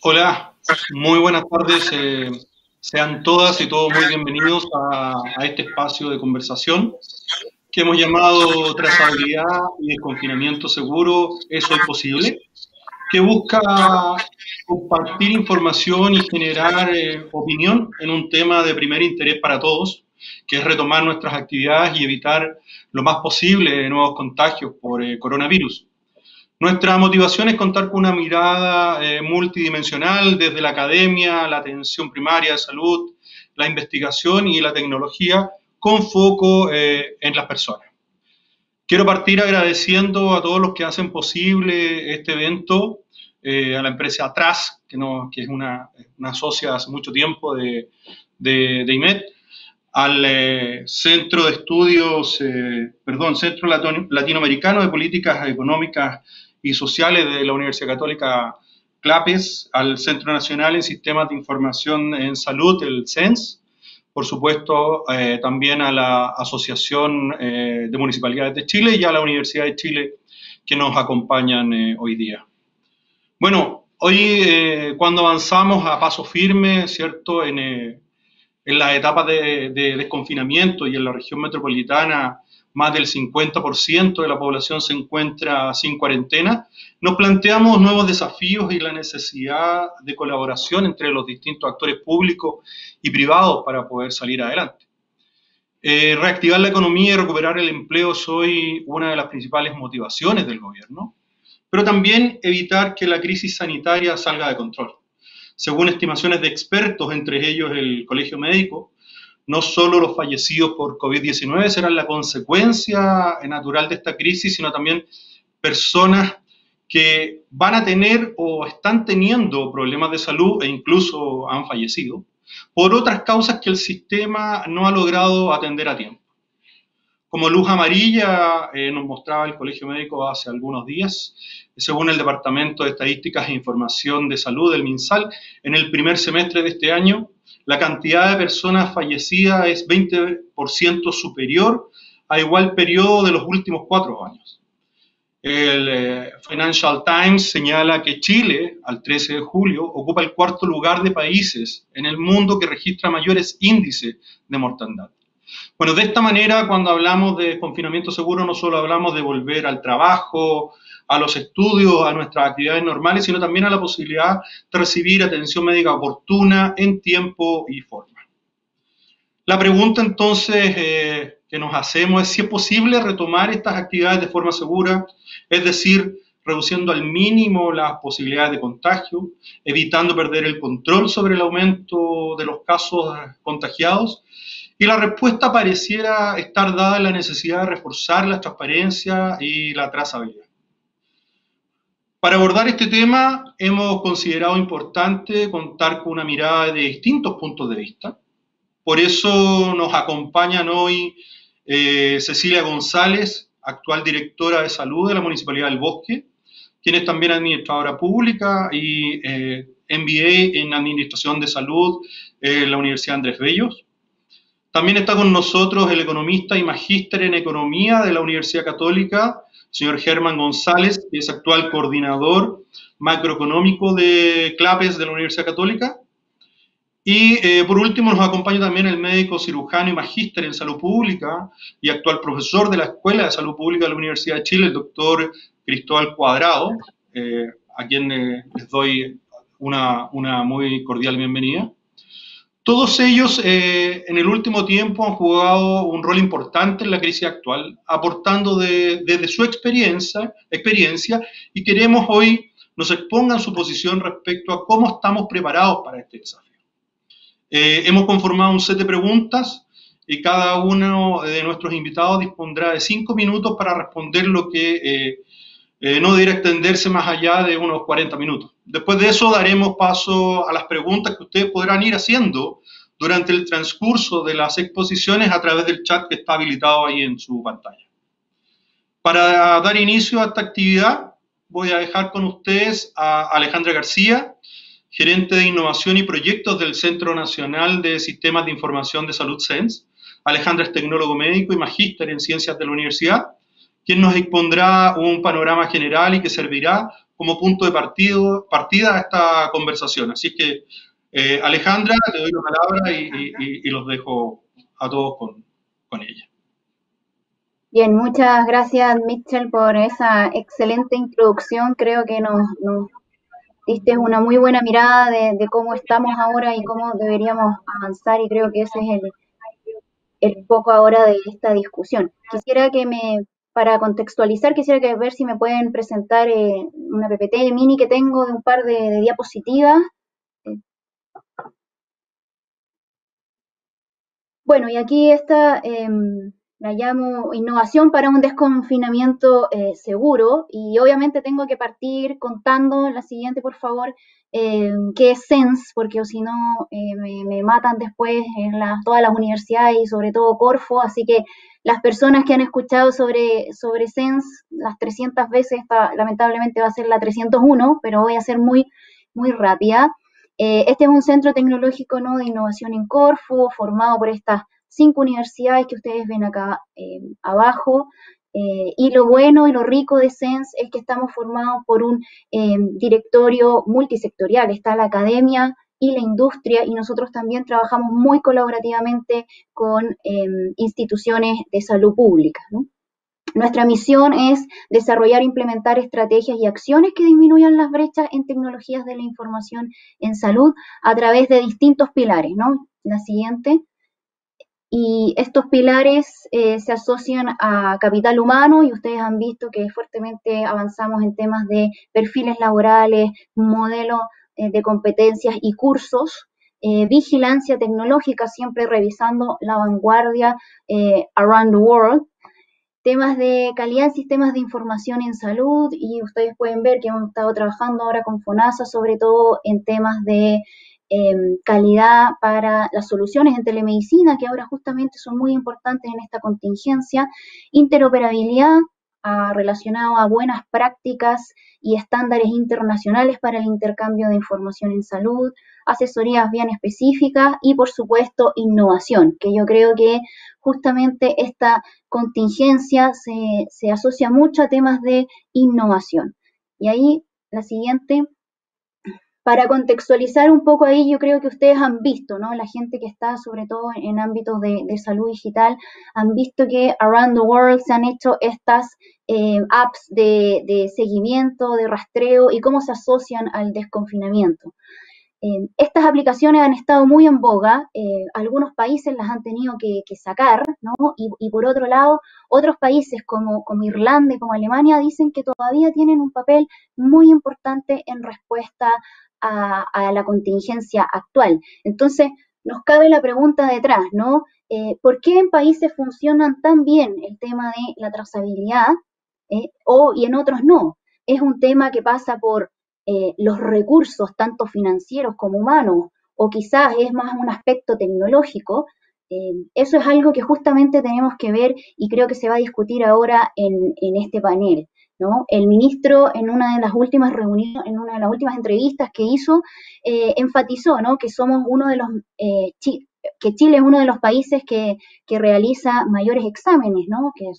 Hola, muy buenas tardes. Sean todas y todos muy bienvenidos a este espacio de conversación que hemos llamado Trazabilidad y Desconfinamiento Seguro es hoy posible, que busca compartir información y generar opinión en un tema de primer interés para todos, que es retomar nuestras actividades y evitar lo más posible nuevos contagios por coronavirus. Nuestra motivación es contar con una mirada multidimensional desde la academia, la atención primaria de salud, la investigación y la tecnología con foco en las personas. Quiero partir agradeciendo a todos los que hacen posible este evento, a la empresa Atras, que es una socia hace mucho tiempo de IMED, al Centro de Estudios, Centro Latinoamericano de Políticas Económicas y Sociales de la Universidad Católica CLAPES, al Centro Nacional en Sistemas de Información en Salud, el CENS, por supuesto también a la Asociación de Municipalidades de Chile y a la Universidad de Chile que nos acompañan hoy día. Bueno, hoy cuando avanzamos a paso firme, ¿cierto?, en las etapas de desconfinamiento y en la región metropolitana más del 50% de la población se encuentra sin cuarentena, nos planteamos nuevos desafíos y la necesidad de colaboración entre los distintos actores públicos y privados para poder salir adelante. Reactivar la economía y recuperar el empleo es hoy una de las principales motivaciones del gobierno, pero también evitar que la crisis sanitaria salga de control. Según estimaciones de expertos, entre ellos el Colegio Médico, no solo los fallecidos por COVID-19 serán la consecuencia natural de esta crisis, sino también personas que van a tener o están teniendo problemas de salud e incluso han fallecido por otras causas que el sistema no ha logrado atender a tiempo. Como luz amarilla nos mostraba el Colegio Médico hace algunos días, según el Departamento de Estadísticas e Información de Salud del MinSal, en el primer semestre de este año, la cantidad de personas fallecidas es 20% superior a igual periodo de los últimos 4 años. El Financial Times señala que Chile, al 13 de julio, ocupa el 4º lugar de países en el mundo que registra mayores índices de mortandad. Bueno, de esta manera, cuando hablamos de confinamiento seguro, no solo hablamos de volver al trabajo, a los estudios, a nuestras actividades normales, sino también a la posibilidad de recibir atención médica oportuna en tiempo y forma. La pregunta entonces que nos hacemos es si es posible retomar estas actividades de forma segura, es decir, reduciendo al mínimo las posibilidades de contagio, evitando perder el control sobre el aumento de los casos contagiados. Y la respuesta pareciera estar dada en la necesidad de reforzar la transparencia y la trazabilidad. Para abordar este tema, hemos considerado importante contar con una mirada de distintos puntos de vista. Por eso nos acompañan hoy Cecilia González, actual directora de salud de la Municipalidad del Bosque, quien es también administradora pública y MBA en Administración de Salud en la Universidad Andrés Bellos. También está con nosotros el economista y magíster en Economía de la Universidad Católica, señor Germán González, que es actual coordinador macroeconómico de CLAPES de la Universidad Católica. Y por último nos acompaña también el médico cirujano y magíster en Salud Pública y actual profesor de la Escuela de Salud Pública de la Universidad de Chile, el doctor Cristóbal Cuadrado, a quien les doy una muy cordial bienvenida. Todos ellos en el último tiempo han jugado un rol importante en la crisis actual, aportando desde su experiencia y queremos hoy nos expongan su posición respecto a cómo estamos preparados para este desafío. Hemos conformado un set de preguntas y cada uno de nuestros invitados dispondrá de 5 minutos para responder lo que no debería extenderse más allá de unos 40 minutos. Después de eso daremos paso a las preguntas que ustedes podrán ir haciendo durante el transcurso de las exposiciones a través del chat que está habilitado ahí en su pantalla. Para dar inicio a esta actividad, voy a dejar con ustedes a Alejandra García, gerente de Innovación y Proyectos del Centro Nacional de Sistemas de Información de Salud CENS. Alejandra es tecnólogo médico y magíster en Ciencias de la Universidad, quien nos expondrá un panorama general y que servirá como punto de partida a esta conversación. Así que, Alejandra, te doy la palabra y los dejo a todos con ella. Bien, muchas gracias, Mitchell, por esa excelente introducción. Creo que nos diste una muy buena mirada de cómo estamos ahora y cómo deberíamos avanzar, y creo que ese es el foco ahora de esta discusión. Para contextualizar, quisiera ver si me pueden presentar una PPT mini que tengo de un par de diapositivas. Bueno, y aquí está, la llamo innovación para un desconfinamiento seguro, y obviamente tengo que partir contando la siguiente, por favor, qué es SENS, porque o si no me matan después en todas las universidades y sobre todo Corfo, así que las personas que han escuchado sobre SENS las 300 veces, lamentablemente va a ser la 301, pero voy a ser muy, muy rápida. Este es un centro tecnológico, ¿no?, de innovación en Corfo, formado por estas 5 universidades que ustedes ven acá abajo. Y lo bueno y lo rico de SENS es que estamos formados por un directorio multisectorial. Está la academia y la industria, y nosotros también trabajamos muy colaborativamente con instituciones de salud pública, ¿no? Nuestra misión es desarrollar e implementar estrategias y acciones que disminuyan las brechas en tecnologías de la información en salud a través de distintos pilares, ¿no? La siguiente. Y estos pilares se asocian a capital humano, y ustedes han visto que fuertemente avanzamos en temas de perfiles laborales, modelos de competencias y cursos. Vigilancia tecnológica, siempre revisando la vanguardia around the world. Temas de calidad en sistemas de información en salud, y ustedes pueden ver que hemos estado trabajando ahora con FONASA, sobre todo en temas de calidad para las soluciones en telemedicina, que ahora justamente son muy importantes en esta contingencia. Interoperabilidad relacionado a buenas prácticas y estándares internacionales para el intercambio de información en salud, asesorías bien específicas y, por supuesto, innovación, que yo creo que justamente esta contingencia se asocia mucho a temas de innovación. Y ahí, la siguiente. Para contextualizar un poco ahí, yo creo que ustedes han visto, ¿no? La gente que está sobre todo en ámbitos de salud digital, han visto que around the world se han hecho estas apps de seguimiento, de rastreo y cómo se asocian al desconfinamiento. Estas aplicaciones han estado muy en boga, algunos países las han tenido que sacar, ¿no? Y por otro lado, otros países como Irlanda y como Alemania dicen que todavía tienen un papel muy importante en respuesta a la contingencia actual. Entonces, nos cabe la pregunta detrás, ¿no? ¿Por qué en países funcionan tan bien el tema de la trazabilidad y en otros no? Es un tema que pasa por los recursos, tanto financieros como humanos, o quizás es más un aspecto tecnológico. Eso es algo que justamente tenemos que ver, y creo que se va a discutir ahora en este panel, ¿no? El ministro, en una de las últimas reuniones, en una de las últimas entrevistas que hizo, enfatizó, ¿no?, que somos uno de los que Chile es uno de los países que realiza mayores exámenes, ¿no?, que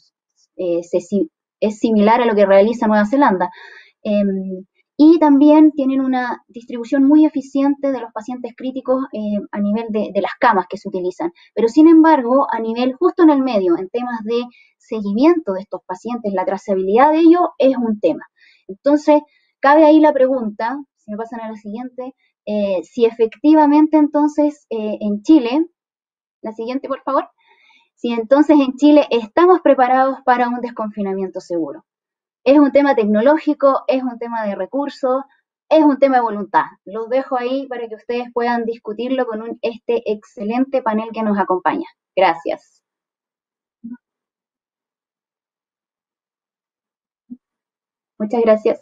es similar a lo que realiza Nueva Zelanda. Y también tienen una distribución muy eficiente de los pacientes críticos a nivel de las camas que se utilizan. Pero sin embargo, a nivel justo en el medio, en temas de seguimiento de estos pacientes, la trazabilidad de ellos es un tema. Entonces, cabe ahí la pregunta, si me pasan a la siguiente, si efectivamente entonces en Chile, la siguiente por favor, si entonces en Chile estamos preparados para un desconfinamiento seguro. Es un tema tecnológico, es un tema de recursos, es un tema de voluntad. Los dejo ahí para que ustedes puedan discutirlo con este excelente panel que nos acompaña. Gracias. Muchas gracias.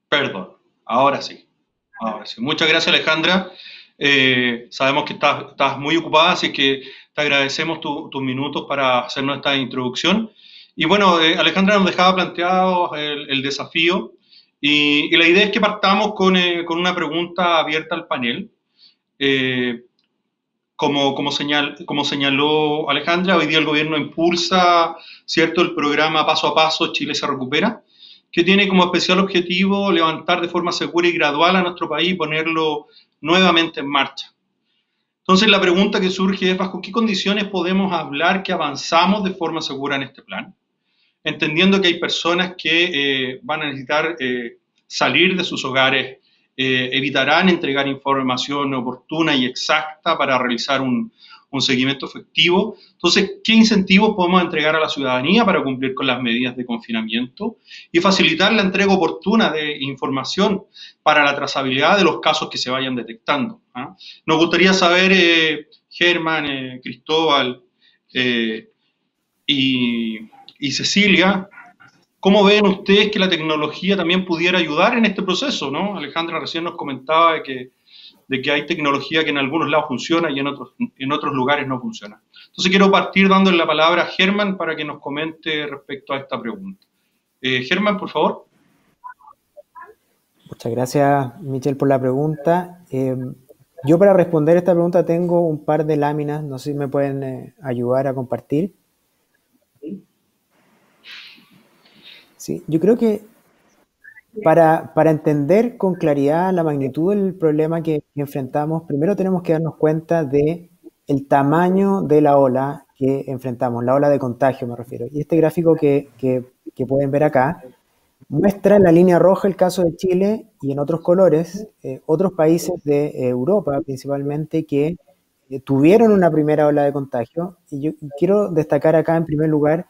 Perdón, ahora sí. Ahora sí. Muchas gracias, Alejandra. Sabemos que estás muy ocupada, así que te agradecemos tus minutos para hacernos esta introducción. Y bueno, Alejandra nos dejaba planteado el desafío y la idea es que partamos con una pregunta abierta al panel. Eh, como señaló Alejandra, hoy día el gobierno impulsa, ¿cierto?, el programa Paso a Paso Chile se recupera, que tiene como especial objetivo levantar de forma segura y gradual a nuestro país y ponerlo nuevamente en marcha. Entonces la pregunta que surge es, ¿bajo qué condiciones podemos hablar que avanzamos de forma segura en este plan? Entendiendo que hay personas que van a necesitar salir de sus hogares, evitarán entregar información oportuna y exacta para realizar un seguimiento efectivo. Entonces, ¿qué incentivos podemos entregar a la ciudadanía para cumplir con las medidas de confinamiento y facilitar la entrega oportuna de información para la trazabilidad de los casos que se vayan detectando? ¿Ah? Nos gustaría saber, Germán, Cristóbal y, y Cecilia, ¿cómo ven ustedes que la tecnología también pudiera ayudar en este proceso, ¿no? Alejandra recién nos comentaba de que hay tecnología que en algunos lados funciona y en otros lugares no funciona. Entonces quiero partir dándole la palabra a Germán para que nos comente respecto a esta pregunta. Germán, por favor. Muchas gracias, Michelle, por la pregunta. Yo para responder esta pregunta tengo un par de láminas, no sé si me pueden ayudar a compartir. Sí, yo creo que para entender con claridad la magnitud del problema que enfrentamos, primero tenemos que darnos cuenta de el tamaño de la ola que enfrentamos, la ola de contagio me refiero. Y este gráfico que pueden ver acá muestra en la línea roja el caso de Chile y en otros colores otros países de Europa principalmente que tuvieron una primera ola de contagio. Y yo quiero destacar acá en primer lugar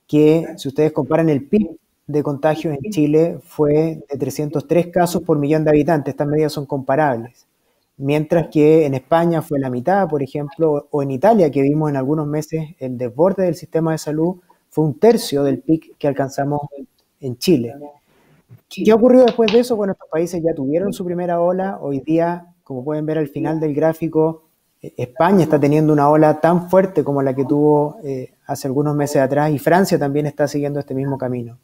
que si ustedes comparan el PIB de contagios en Chile fue de 303 casos por millón de habitantes, estas medidas son comparables, mientras que en España fue la mitad, por ejemplo, o en Italia, que vimos en algunos meses el desborde del sistema de salud, fue un tercio del pic que alcanzamos en Chile. ¿Qué ocurrió después de eso? Bueno, estos países ya tuvieron su primera ola, hoy día, como pueden ver al final del gráfico, España está teniendo una ola tan fuerte como la que tuvo hace algunos meses atrás y Francia también está siguiendo este mismo camino.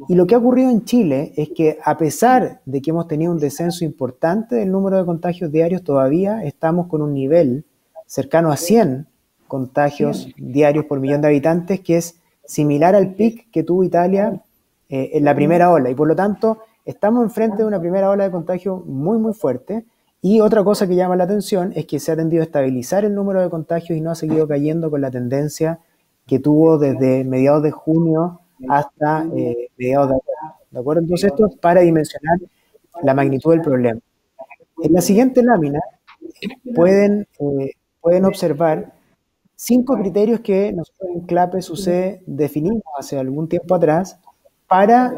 Y lo que ha ocurrido en Chile es que a pesar de que hemos tenido un descenso importante del número de contagios diarios, todavía estamos con un nivel cercano a 100 contagios diarios por millón de habitantes, que es similar al pic que tuvo Italia en la primera ola. Y por lo tanto, estamos enfrente de una primera ola de contagio muy, muy fuerte. Y otra cosa que llama la atención es que se ha tendido a estabilizar el número de contagios y no ha seguido cayendo con la tendencia que tuvo desde mediados de junio hasta mediados de agosto. ¿De acuerdo? Entonces esto es para dimensionar la magnitud del problema. En la siguiente lámina pueden observar 5 criterios que nosotros en CLAPES UC definimos hace algún tiempo atrás para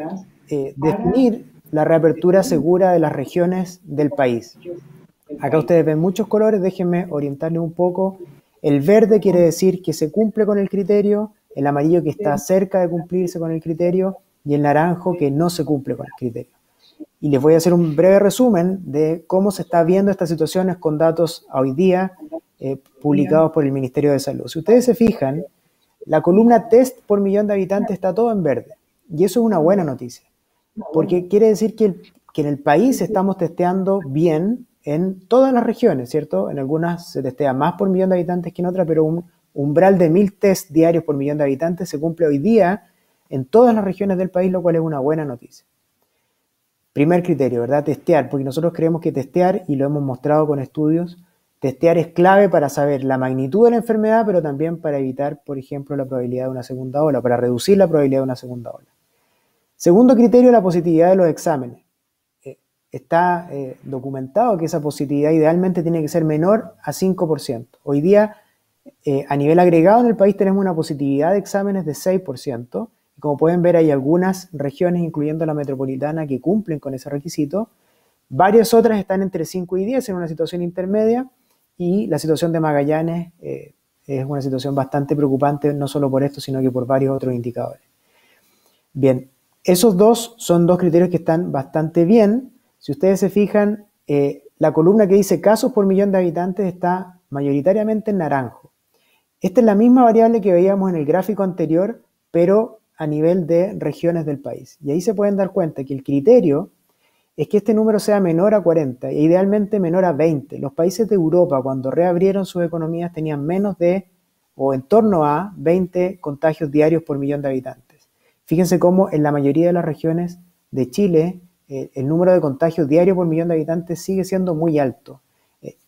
definir la reapertura segura de las regiones del país. Acá ustedes ven muchos colores, déjenme orientarles un poco. El verde quiere decir que se cumple con el criterio, el amarillo que está cerca de cumplirse con el criterio y el naranjo que no se cumple con el criterio. Y les voy a hacer un breve resumen de cómo se está viendo estas situaciones con datos hoy día publicados por el Ministerio de Salud. Si ustedes se fijan, la columna test por millón de habitantes está todo en verde. Y eso es una buena noticia, porque quiere decir que en el país estamos testeando bien en todas las regiones, ¿cierto? En algunas se testea más por millón de habitantes que en otras, pero un umbral de 1000 test diarios por millón de habitantes se cumple hoy día en todas las regiones del país, lo cual es una buena noticia. Primer criterio, ¿verdad? Testear, porque nosotros creemos que testear, y lo hemos mostrado con estudios, testear es clave para saber la magnitud de la enfermedad, pero también para evitar, por ejemplo, la probabilidad de una segunda ola, para reducir la probabilidad de una segunda ola. Segundo criterio, la positividad de los exámenes. Está documentado que esa positividad idealmente tiene que ser menor a 5%. Hoy día, a nivel agregado en el país tenemos una positividad de exámenes de 6%. Y como pueden ver, hay algunas regiones, incluyendo la metropolitana, que cumplen con ese requisito. Varias otras están entre 5 y 10 en una situación intermedia. Y la situación de Magallanes es una situación bastante preocupante, no solo por esto, sino que por varios otros indicadores. Bien, esos dos son dos criterios que están bastante bien. Si ustedes se fijan, la columna que dice casos por millón de habitantes está mayoritariamente en naranjo. Esta es la misma variable que veíamos en el gráfico anterior pero a nivel de regiones del país. Y ahí se pueden dar cuenta que el criterio es que este número sea menor a 40 e idealmente menor a 20. Los países de Europa, cuando reabrieron sus economías, tenían menos de o en torno a 20 contagios diarios por millón de habitantes. Fíjense cómo en la mayoría de las regiones de Chile el número de contagios diarios por millón de habitantes sigue siendo muy alto.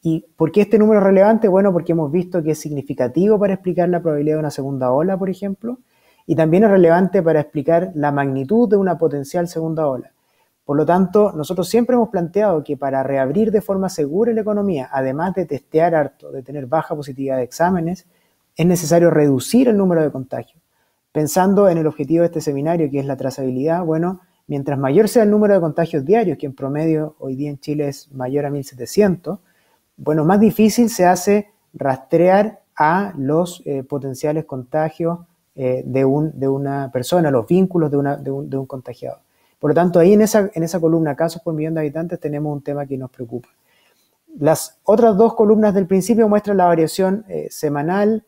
¿Y por qué este número es relevante? Bueno, porque hemos visto que es significativo para explicar la probabilidad de una segunda ola, por ejemplo, y también es relevante para explicar la magnitud de una potencial segunda ola. Por lo tanto, nosotros siempre hemos planteado que para reabrir de forma segura la economía, además de testear harto, de tener baja positividad de exámenes, es necesario reducir el número de contagios. Pensando en el objetivo de este seminario, que es la trazabilidad, bueno, mientras mayor sea el número de contagios diarios, que en promedio hoy día en Chile es mayor a 1.700, bueno, más difícil se hace rastrear a los potenciales contagios de una persona, los vínculos de un contagiado. Por lo tanto, ahí en esa columna, casos por millón de habitantes, tenemos un tema que nos preocupa. Las otras dos columnas del principio muestran la variación semanal.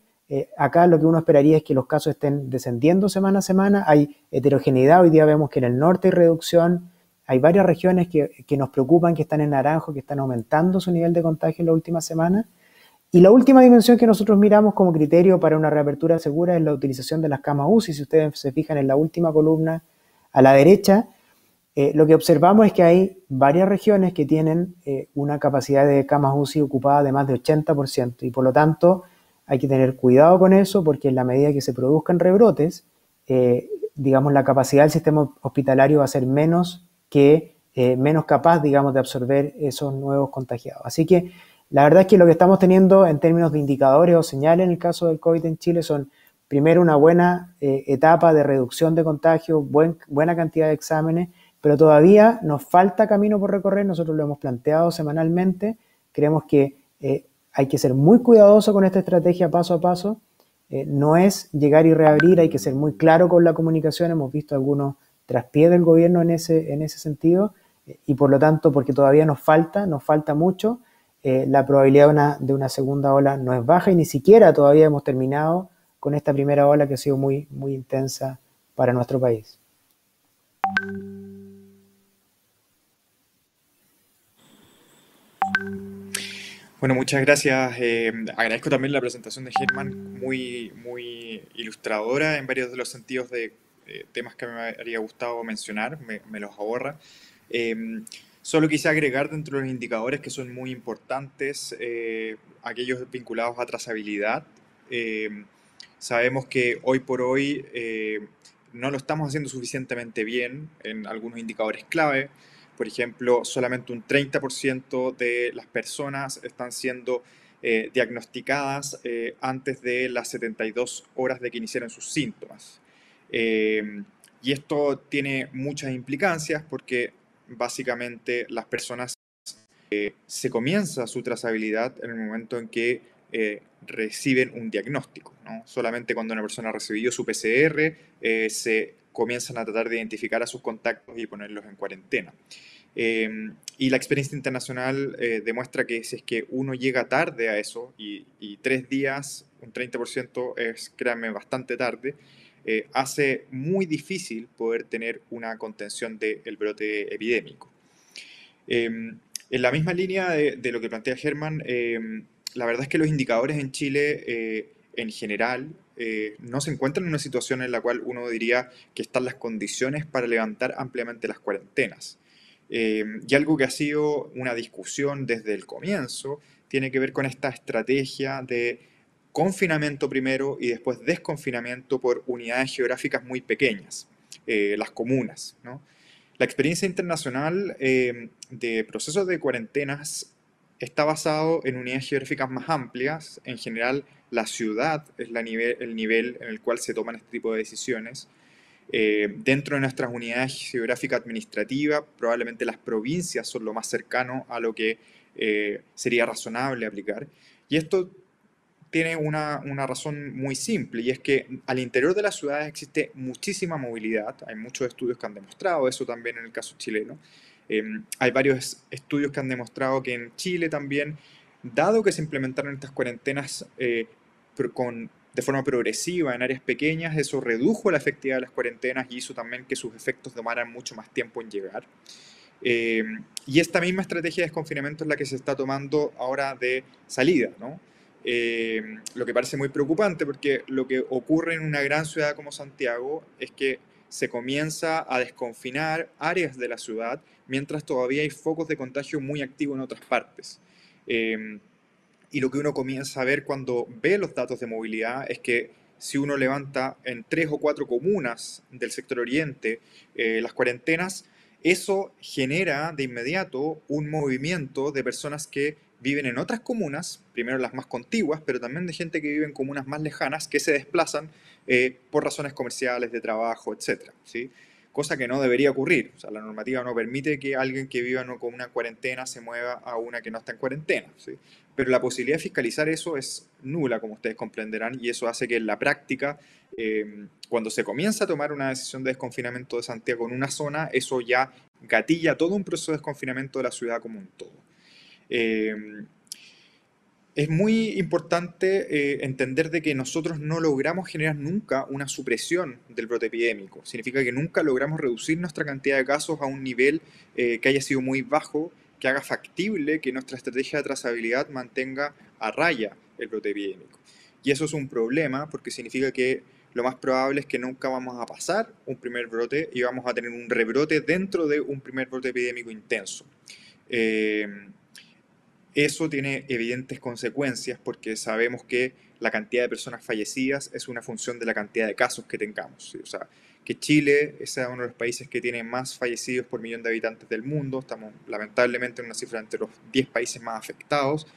Acá lo que uno esperaría es que los casos estén descendiendo semana a semana. Hay heterogeneidad. Hoy día vemos que en el norte hay reducción. Hay varias regiones que nos preocupan, que están en naranjo, que están aumentando su nivel de contagio en la última semana. Y la última dimensión que nosotros miramos como criterio para una reapertura segura es la utilización de las camas UCI. Si ustedes se fijan en la última columna a la derecha, lo que observamos es que hay varias regiones que tienen una capacidad de camas UCI ocupada de más de 80% y por lo tanto hay que tener cuidado con eso porque en la medida que se produzcan rebrotes, digamos, la capacidad del sistema hospitalario va a ser menos capaz, digamos, de absorber esos nuevos contagiados. Así que la verdad es que lo que estamos teniendo en términos de indicadores o señales en el caso del COVID en Chile son, primero, una buena etapa de reducción de contagios, buena cantidad de exámenes, pero todavía nos falta camino por recorrer. Nosotros lo hemos planteado semanalmente. Creemos que hay que ser muy cuidadoso con esta estrategia paso a paso. No es llegar y reabrir, hay que ser muy claro con la comunicación. Hemos visto algunos traspiés del gobierno en ese sentido y por lo tanto, porque todavía nos falta mucho, la probabilidad de una segunda ola no es baja y ni siquiera todavía hemos terminado con esta primera ola que ha sido muy, muy intensa para nuestro país. Bueno, muchas gracias. Agradezco también la presentación de Germán, muy, muy ilustradora en varios de los sentidos de temas que me habría gustado mencionar, me los ahorra. Solo quise agregar dentro de los indicadores que son muy importantes, aquellos vinculados a trazabilidad. Sabemos que hoy por hoy no lo estamos haciendo suficientemente bien en algunos indicadores clave. Por ejemplo, solamente un 30% de las personas están siendo diagnosticadas antes de las 72 horas de que iniciaron sus síntomas. Y esto tiene muchas implicancias porque básicamente las personas se comienza su trazabilidad en el momento en que reciben un diagnóstico, ¿no? Solamente cuando una persona ha recibido su PCR se comienzan a tratar de identificar a sus contactos y ponerlos en cuarentena. Y la experiencia internacional demuestra que si es que uno llega tarde a eso, y 3 días, un 30% es, créanme, bastante tarde, hace muy difícil poder tener una contención del brote epidémico. En la misma línea de lo que plantea Germán, la verdad es que los indicadores en Chile, en general, no se encuentran en una situación en la cual uno diría que están las condiciones para levantar ampliamente las cuarentenas. Y algo que ha sido una discusión desde el comienzo tiene que ver con esta estrategia de confinamiento primero y después desconfinamiento por unidades geográficas muy pequeñas, las comunas, ¿no? La experiencia internacional de procesos de cuarentenas está basado en unidades geográficas más amplias. En general, la ciudad es el nivel en el cual se toman este tipo de decisiones. Dentro de nuestras unidades geográficas administrativas, probablemente las provincias son lo más cercano a lo que sería razonable aplicar. Y esto tiene una razón muy simple, y es que al interior de las ciudades existe muchísima movilidad. Hay muchos estudios que han demostrado eso también en el caso chileno. Hay varios estudios que han demostrado que en Chile también, dado que se implementaron estas cuarentenas con de forma progresiva en áreas pequeñas, eso redujo la efectividad de las cuarentenas y hizo también que sus efectos tomaran mucho más tiempo en llegar. Y esta misma estrategia de desconfinamiento es la que se está tomando ahora de salida, ¿no? Lo que parece muy preocupante porque lo que ocurre en una gran ciudad como Santiago es que se comienza a desconfinar áreas de la ciudad mientras todavía hay focos de contagio muy activos en otras partes. Y lo que uno comienza a ver cuando ve los datos de movilidad es que si uno levanta en 3 o 4 comunas del sector oriente las cuarentenas, eso genera de inmediato un movimiento de personas que viven en otras comunas, primero las más contiguas, pero también de gente que vive en comunas más lejanas, que se desplazan por razones comerciales, de trabajo, etc. ¿Sí? Cosa que no debería ocurrir. O sea, la normativa no permite que alguien que viva con una cuarentena se mueva a una que no está en cuarentena. ¿Sí? Pero la posibilidad de fiscalizar eso es nula, como ustedes comprenderán, y eso hace que en la práctica, cuando se comienza a tomar una decisión de desconfinamiento de Santiago en una zona, eso ya gatilla todo un proceso de desconfinamiento de la ciudad como un todo. Es muy importante entender de que nosotros no logramos generar nunca una supresión del brote epidémico. Significa que nunca logramos reducir nuestra cantidad de casos a un nivel que haya sido muy bajo, que haga factible que nuestra estrategia de trazabilidad mantenga a raya el brote epidémico. Y eso es un problema porque significa que lo más probable es que nunca vamos a pasar un primer brote y vamos a tener un rebrote dentro de un primer brote epidémico intenso. Eso tiene evidentes consecuencias porque sabemos que la cantidad de personas fallecidas es una función de la cantidad de casos que tengamos. ¿Sí? O sea, que Chile sea uno de los países que tiene más fallecidos por millón de habitantes del mundo. Estamos lamentablemente en una cifra entre los 10 países más afectados.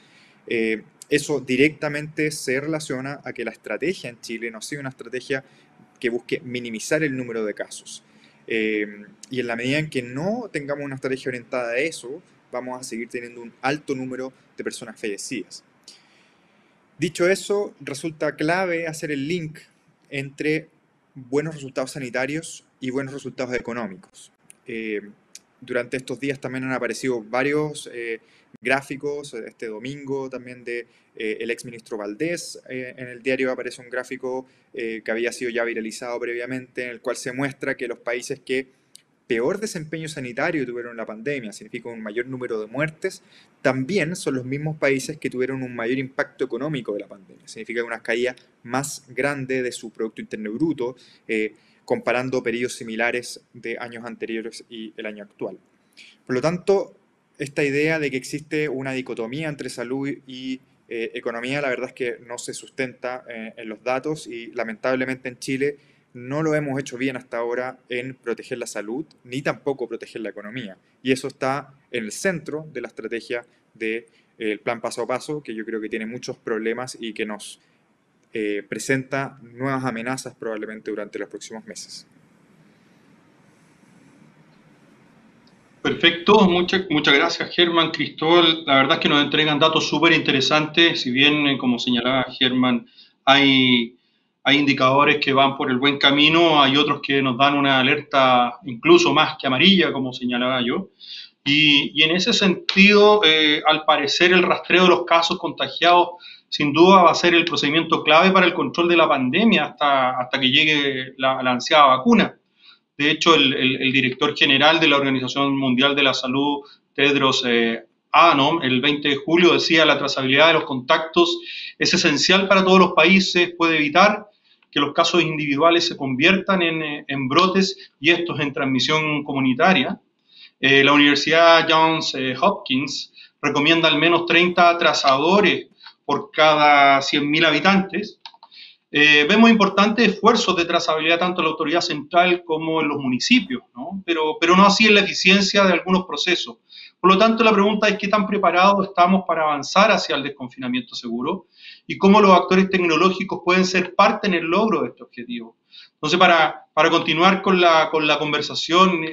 Eso directamente se relaciona a que la estrategia en Chile no ha sido una estrategia que busque minimizar el número de casos. Y en la medida en que no tengamos una estrategia orientada a eso, vamos a seguir teniendo un alto número de personas fallecidas. Dicho eso, resulta clave hacer el link entre buenos resultados sanitarios y buenos resultados económicos. Durante estos días también han aparecido varios gráficos, este domingo también de el exministro Valdés, en el diario aparece un gráfico que había sido ya viralizado previamente, en el cual se muestra que los países que peor desempeño sanitario tuvieron en la pandemia, significa un mayor número de muertes, también son los mismos países que tuvieron un mayor impacto económico de la pandemia, significa una caída más grande de su Producto Interno Bruto, comparando periodos similares de años anteriores y el año actual. Por lo tanto, esta idea de que existe una dicotomía entre salud y economía, la verdad es que no se sustenta en los datos y lamentablemente en Chile no lo hemos hecho bien hasta ahora en proteger la salud, ni tampoco proteger la economía. Y eso está en el centro de la estrategia del plan paso a paso, que yo creo que tiene muchos problemas y que nos presenta nuevas amenazas probablemente durante los próximos meses. Perfecto, muchas gracias Germán, Cristóbal. La verdad es que nos entregan datos súper interesantes, si bien, como señalaba Germán, hay indicadores que van por el buen camino, hay otros que nos dan una alerta incluso más que amarilla, como señalaba yo. Y en ese sentido, al parecer, el rastreo de los casos contagiados sin duda va a ser el procedimiento clave para el control de la pandemia hasta que llegue la ansiada vacuna. De hecho, el director general de la Organización Mundial de la Salud, Tedros Adhanom, el 20 de julio decía: la trazabilidad de los contactos es esencial para todos los países, puede evitar que los casos individuales se conviertan en brotes y estos en transmisión comunitaria. La Universidad Johns Hopkins recomienda al menos 30 trazadores por cada 100.000 habitantes. Vemos importantes esfuerzos de trazabilidad tanto en la autoridad central como en los municipios, ¿no? Pero no así en la eficiencia de algunos procesos. Por lo tanto, la pregunta es: ¿qué tan preparados estamos para avanzar hacia el desconfinamiento seguro? Y cómo los actores tecnológicos pueden ser parte en el logro de este objetivo. Entonces, para continuar con la conversación,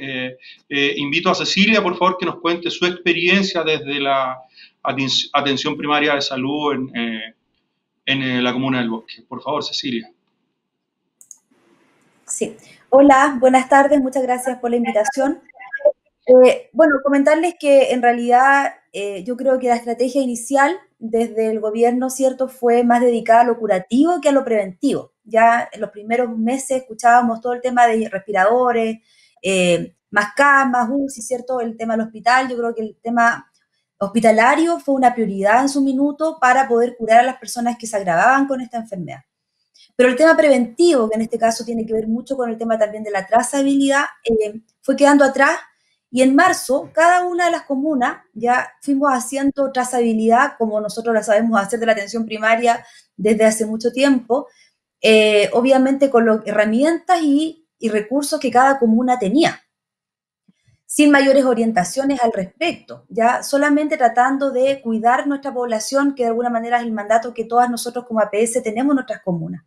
invito a Cecilia, por favor, que nos cuente su experiencia desde la atención primaria de salud en la comuna del Bosque. Por favor, Cecilia. Sí. Hola, buenas tardes, muchas gracias por la invitación. Bueno, comentarles que en realidad yo creo que la estrategia inicial desde el gobierno, ¿cierto?, fue más dedicada a lo curativo que a lo preventivo. Ya en los primeros meses escuchábamos todo el tema de respiradores, más camas, UCI, ¿cierto?, el tema del hospital. Yo creo que el tema hospitalario fue una prioridad en su minuto para poder curar a las personas que se agravaban con esta enfermedad. Pero el tema preventivo, que en este caso tiene que ver mucho con el tema también de la trazabilidad, fue quedando atrás. Y en marzo, cada una de las comunas ya fuimos haciendo trazabilidad, como nosotros la sabemos hacer de la atención primaria desde hace mucho tiempo, obviamente con las herramientas y recursos que cada comuna tenía, sin mayores orientaciones al respecto, ya solamente tratando de cuidar nuestra población, que de alguna manera es el mandato que todas nosotros como APS tenemos en nuestras comunas.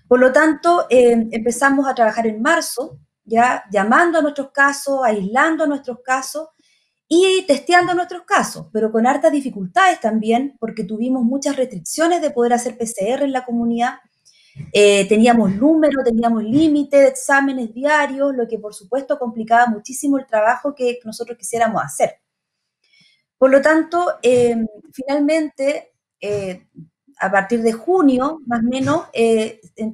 Por lo tanto, empezamos a trabajar en marzo, ya llamando a nuestros casos, aislando nuestros casos y testeando nuestros casos, pero con hartas dificultades también, porque tuvimos muchas restricciones de poder hacer PCR en la comunidad. Teníamos número, teníamos límite de exámenes diarios, lo que por supuesto complicaba muchísimo el trabajo que nosotros quisiéramos hacer. Por lo tanto, finalmente, a partir de junio, más o menos,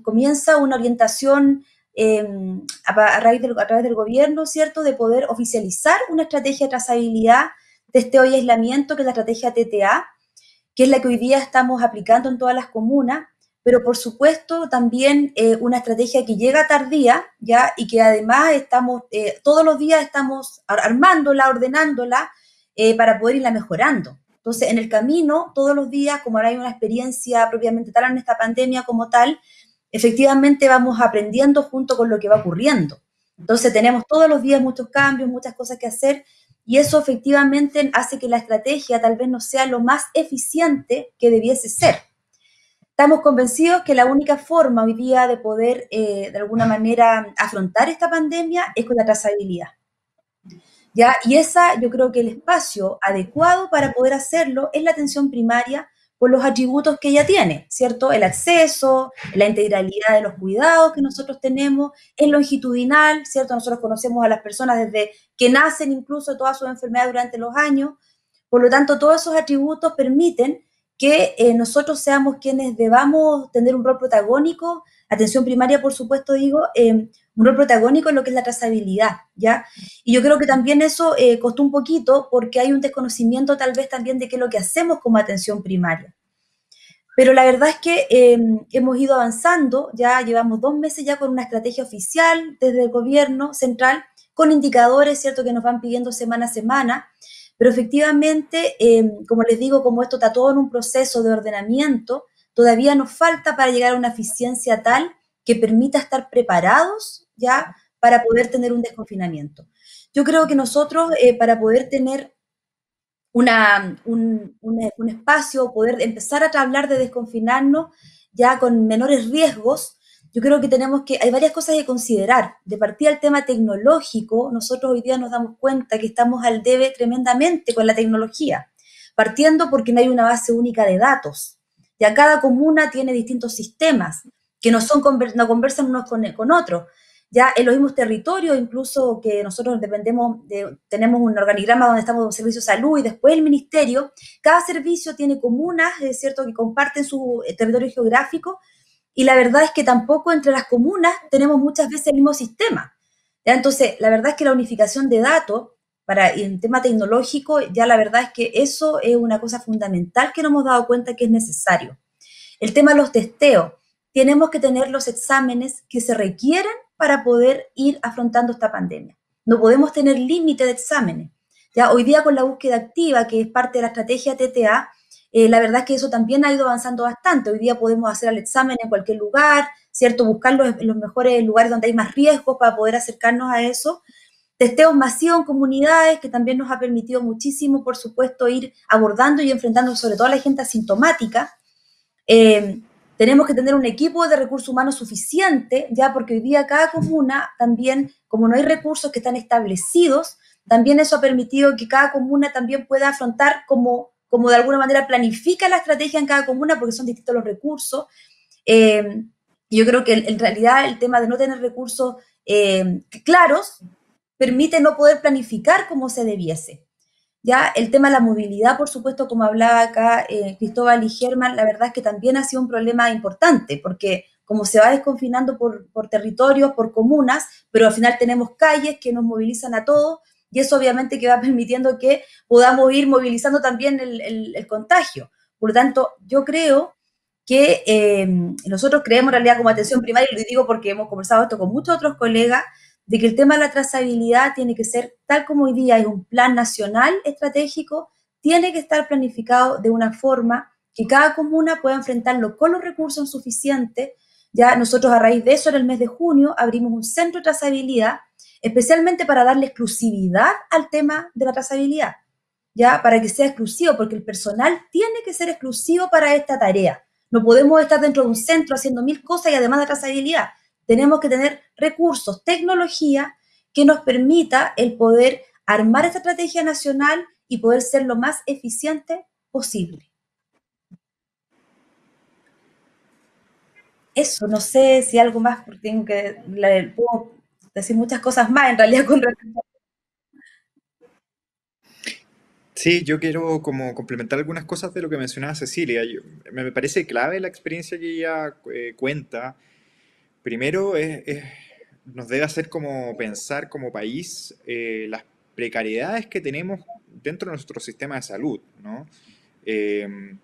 comienza una orientación a través del gobierno, ¿cierto?, de poder oficializar una estrategia de trazabilidad, testeo y aislamiento, que es la estrategia TTA, que es la que hoy día estamos aplicando en todas las comunas, pero por supuesto también una estrategia que llega tardía, ¿ya?, y que además estamos, todos los días estamos armándola, ordenándola, para poder irla mejorando. Entonces, en el camino, todos los días, como ahora hay una experiencia propiamente tal en esta pandemia como tal, efectivamente vamos aprendiendo junto con lo que va ocurriendo. Entonces, tenemos todos los días muchos cambios, muchas cosas que hacer, y eso efectivamente hace que la estrategia tal vez no sea lo más eficiente que debiese ser. Estamos convencidos que la única forma hoy día de poder, de alguna manera, afrontar esta pandemia es con la trazabilidad. ¿Ya? Y yo creo que el espacio adecuado para poder hacerlo es la atención primaria por los atributos que ella tiene, ¿cierto? El acceso, la integralidad de los cuidados que nosotros tenemos, es longitudinal, ¿cierto? Nosotros conocemos a las personas desde que nacen, incluso toda su enfermedad durante los años. Por lo tanto, todos esos atributos permiten que nosotros seamos quienes debamos tener un rol protagónico, atención primaria, por supuesto, digo, un rol protagónico en lo que es la trazabilidad, ¿ya? Y yo creo que también eso costó un poquito porque hay un desconocimiento tal vez también de qué es lo que hacemos como atención primaria. Pero la verdad es que hemos ido avanzando, ya llevamos 2 meses ya con una estrategia oficial desde el gobierno central, con indicadores, ¿cierto?, que nos van pidiendo semana a semana, pero efectivamente, como les digo, como esto está todo en un proceso de ordenamiento, todavía nos falta para llegar a una eficiencia tal que permita estar preparados ya para poder tener un desconfinamiento. Yo creo que nosotros, para poder tener un espacio, poder empezar a hablar de desconfinarnos ya con menores riesgos, yo creo que hay varias cosas que considerar. De partida el tema tecnológico, nosotros hoy día nos damos cuenta que estamos al debe tremendamente con la tecnología, partiendo porque no hay una base única de datos. Ya cada comuna tiene distintos sistemas que no conversan unos con otros. Ya en los mismos territorios, incluso que nosotros tenemos un organigrama donde estamos en servicio de salud y después el ministerio, cada servicio tiene comunas, es cierto, que comparten su territorio geográfico, y la verdad es que tampoco entre las comunas tenemos muchas veces el mismo sistema. ¿Ya? Entonces, la verdad es que la unificación de datos en tema tecnológico, ya la verdad es que eso es una cosa fundamental que nos hemos dado cuenta que es necesario. El tema de los testeos, tenemos que tener los exámenes que se requieren para poder ir afrontando esta pandemia. No podemos tener límite de exámenes. Ya hoy día con la búsqueda activa, que es parte de la estrategia TTA, la verdad es que eso también ha ido avanzando bastante. Hoy día podemos hacer el examen en cualquier lugar, ¿cierto? Buscar los mejores lugares donde hay más riesgos para poder acercarnos a eso. Testeos masivos en comunidades, que también nos ha permitido muchísimo, por supuesto, ir abordando y enfrentando sobre todo a la gente asintomática. Tenemos que tener un equipo de recursos humanos suficiente, ya porque hoy día cada comuna también, como no hay recursos que están establecidos, también eso ha permitido que cada comuna también pueda afrontar como de alguna manera planifica la estrategia en cada comuna, porque son distintos los recursos. Yo creo que en realidad el tema de no tener recursos claros permite no poder planificar como se debiese. Ya el tema de la movilidad, por supuesto, como hablaba acá Cristóbal y Germán, la verdad es que también ha sido un problema importante, porque como se va desconfinando por territorios, por comunas, pero al final tenemos calles que nos movilizan a todos, y eso obviamente que va permitiendo que podamos ir movilizando también el contagio. Por lo tanto, yo creo que nosotros creemos en realidad como atención primaria, y lo digo porque hemos conversado esto con muchos otros colegas, de que el tema de la trazabilidad tiene que ser, tal como hoy día hay un plan nacional estratégico, tiene que estar planificado de una forma que cada comuna pueda enfrentarlo con los recursos suficientes. Ya nosotros a raíz de eso, en el mes de junio, abrimos un centro de trazabilidad, especialmente para darle exclusividad al tema de la trazabilidad, ya para que sea exclusivo, porque el personal tiene que ser exclusivo para esta tarea. No podemos estar dentro de un centro haciendo 1000 cosas y además de trazabilidad. Tenemos que tener recursos, tecnología que nos permita el poder armar esta estrategia nacional y poder ser lo más eficiente posible. Eso, no sé si algo más, porque tengo que puedo decir muchas cosas más en realidad con respecto a... Sí, yo quiero como complementar algunas cosas de lo que mencionaba Cecilia. Me parece clave la experiencia que ella cuenta. Primero, nos debe hacer como pensar como país las precariedades que tenemos dentro de nuestro sistema de salud, ¿no? Eh,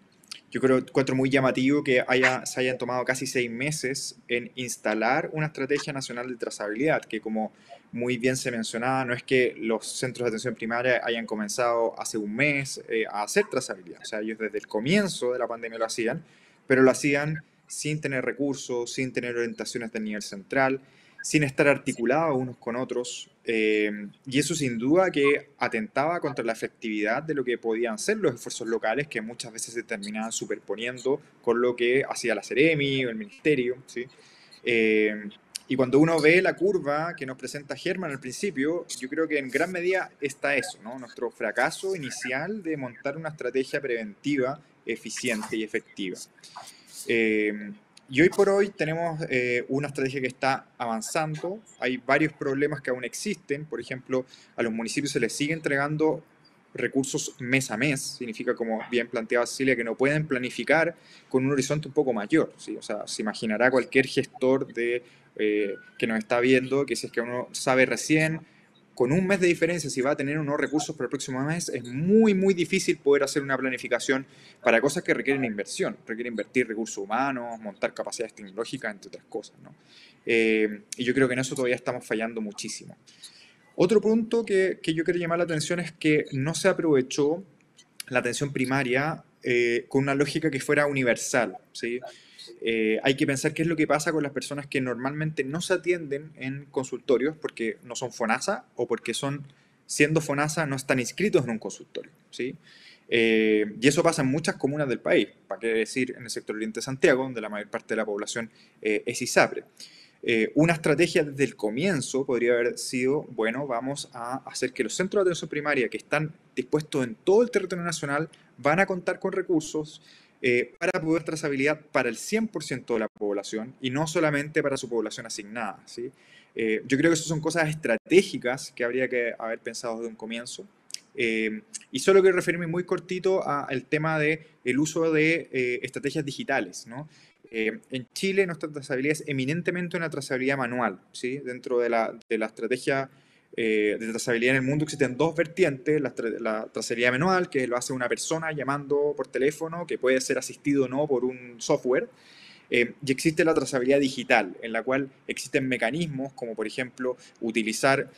yo encuentro muy llamativo que se hayan tomado casi 6 meses en instalar una estrategia nacional de trazabilidad, que como muy bien se mencionaba, no es que los centros de atención primaria hayan comenzado hace un mes a hacer trazabilidad. O sea, ellos desde el comienzo de la pandemia lo hacían, pero lo hacían sin tener recursos, sin tener orientaciones del nivel central, sin estar articulados unos con otros, y eso sin duda que atentaba contra la efectividad de lo que podían ser los esfuerzos locales, que muchas veces se terminaban superponiendo con lo que hacía la Seremi o el Ministerio, ¿sí? Y cuando uno ve la curva que nos presenta Germán al principio, yo creo que en gran medida está eso, ¿no? Nuestro fracaso inicial de montar una estrategia preventiva eficiente y efectiva. Y hoy por hoy tenemos una estrategia que está avanzando. Hay varios problemas que aún existen. Por ejemplo, a los municipios se les sigue entregando recursos mes a mes. Significa, como bien planteaba Cecilia, que no pueden planificar con un horizonte un poco mayor, ¿sí? O sea, se imaginará cualquier gestor que nos está viendo que si es que uno sabe recién con un mes de diferencia, si va a tener unos recursos para el próximo mes, es muy, muy difícil poder hacer una planificación para cosas que requieren inversión. Requiere invertir recursos humanos, montar capacidades tecnológicas, entre otras cosas, ¿no? Y yo creo que en eso todavía estamos fallando muchísimo. Otro punto que yo quiero llamar la atención es que no se aprovechó la atención primaria con una lógica que fuera universal, ¿sí? Hay que pensar qué es lo que pasa con las personas que normalmente no se atienden en consultorios porque no son FONASA o porque siendo FONASA, no están inscritos en un consultorio, ¿sí? Y eso pasa en muchas comunas del país, para qué decir en el sector oriente de Santiago, donde la mayor parte de la población es ISAPRE. Una estrategia desde el comienzo podría haber sido, bueno, vamos a hacer que los centros de atención primaria que están dispuestos en todo el territorio nacional van a contar con recursos para poder trazabilidad para el 100% de la población y no solamente para su población asignada, ¿sí? Yo creo que esas son cosas estratégicas que habría que haber pensado desde un comienzo. Y solo quiero referirme muy cortito al tema del uso de estrategias digitales, ¿no? En Chile nuestra trazabilidad es eminentemente una trazabilidad manual, ¿sí? Dentro de la estrategia de trazabilidad en el mundo existen dos vertientes: la trazabilidad manual, que lo hace una persona llamando por teléfono, que puede ser asistido o no por un software, y existe la trazabilidad digital, en la cual existen mecanismos como, por ejemplo, utilizar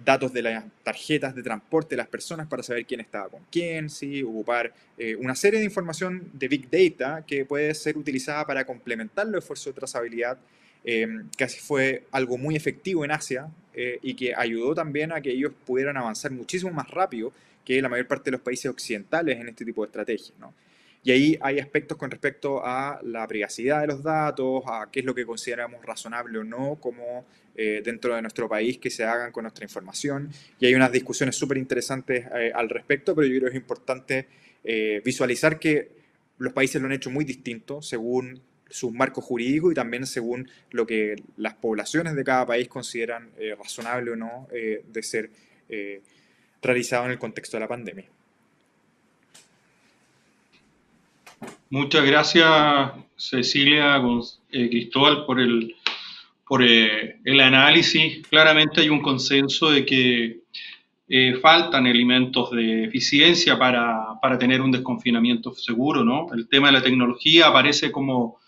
datos de las tarjetas de transporte de las personas para saber quién estaba con quién, ¿sí? Ocupar una serie de información de Big Data que puede ser utilizada para complementar los esfuerzos de trazabilidad, que así fue algo muy efectivo en Asia y que ayudó también a que ellos pudieran avanzar muchísimo más rápido que la mayor parte de los países occidentales en este tipo de estrategias, ¿no? Y ahí hay aspectos con respecto a la privacidad de los datos, a qué es lo que consideramos razonable o no como dentro de nuestro país que se hagan con nuestra información. Y hay unas discusiones súper interesantes al respecto, pero yo creo que es importante visualizar que los países lo han hecho muy distinto según sus marcos jurídicos y también según lo que las poblaciones de cada país consideran razonable o no de ser realizado en el contexto de la pandemia. Muchas gracias, Cecilia, Cristóbal, por el análisis. Claramente hay un consenso de que faltan elementos de eficiencia para tener un desconfinamiento seguro, ¿no? El tema de la tecnología aparece como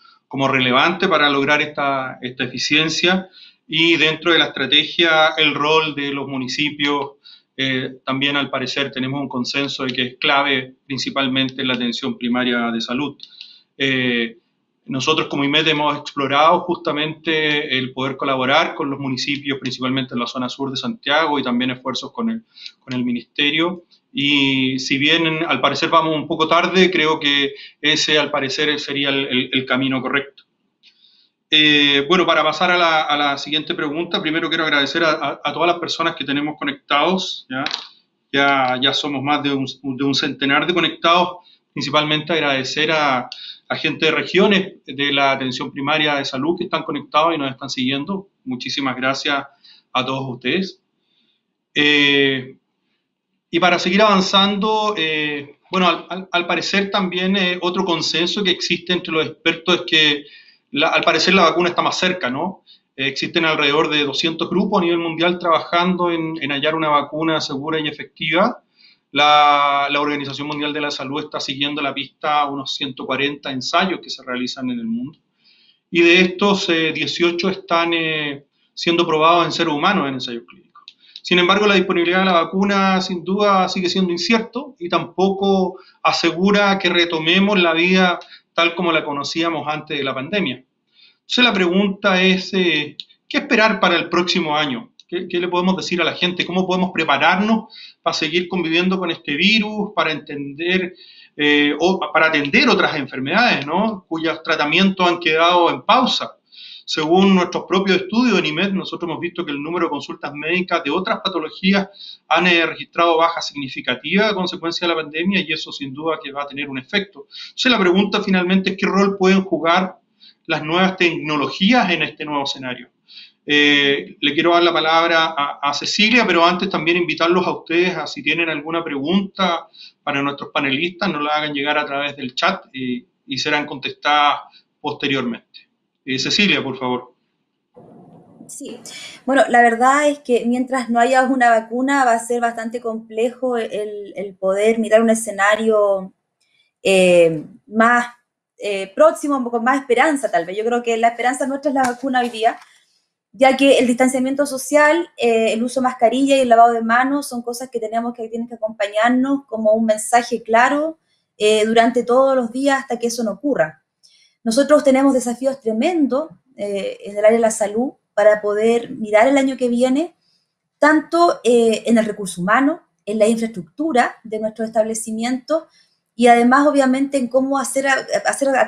relevante para lograr esta eficiencia, y dentro de la estrategia el rol de los municipios también, al parecer tenemos un consenso de que es clave, principalmente en la atención primaria de salud. Nosotros como IMED hemos explorado justamente el poder colaborar con los municipios, principalmente en la zona sur de Santiago, y también esfuerzos con el Ministerio. Y si bien al parecer vamos un poco tarde, creo que ese al parecer sería el camino correcto. Bueno, para pasar a la siguiente pregunta, primero quiero agradecer a todas las personas que tenemos conectados. Ya somos más de un centenar de conectados. Principalmente agradecer a gente de regiones de la atención primaria de salud que están conectados y nos están siguiendo. Muchísimas gracias a todos ustedes. Y para seguir avanzando, bueno, al parecer también otro consenso que existe entre los expertos es que al parecer la vacuna está más cerca, ¿no? Existen alrededor de 200 grupos a nivel mundial trabajando en hallar una vacuna segura y efectiva. La Organización Mundial de la Salud está siguiendo la pista a unos 140 ensayos que se realizan en el mundo. Y de estos, 18 están siendo probados en seres humanos en ensayos clínicos. Sin embargo, la disponibilidad de la vacuna sin duda sigue siendo incierto y tampoco asegura que retomemos la vida tal como la conocíamos antes de la pandemia. Entonces la pregunta es, ¿qué esperar para el próximo año? ¿Qué le podemos decir a la gente? ¿Cómo podemos prepararnos para seguir conviviendo con este virus, para entender o para atender otras enfermedades, ¿no? Cuyos tratamientos han quedado en pausa? Según nuestros propios estudios en IMED, nosotros hemos visto que el número de consultas médicas de otras patologías han registrado bajas significativas a consecuencia de la pandemia, y eso sin duda que va a tener un efecto. Entonces la pregunta finalmente es ¿qué rol pueden jugar las nuevas tecnologías en este nuevo escenario? Le quiero dar la palabra a Cecilia, pero antes también invitarlos a ustedes a, si tienen alguna pregunta para nuestros panelistas, nos la hagan llegar a través del chat y serán contestadas posteriormente. Cecilia, por favor. Sí, bueno, la verdad es que mientras no haya una vacuna va a ser bastante complejo el poder mirar un escenario más próximo, con más esperanza tal vez. Yo creo que la esperanza nuestra es la vacuna hoy día, ya que el distanciamiento social, el uso de mascarilla y el lavado de manos son cosas que tienen que acompañarnos como un mensaje claro durante todos los días hasta que eso no ocurra. Nosotros tenemos desafíos tremendos en el área de la salud para poder mirar el año que viene, tanto en el recurso humano, en la infraestructura de nuestros establecimientos, y además, obviamente, en cómo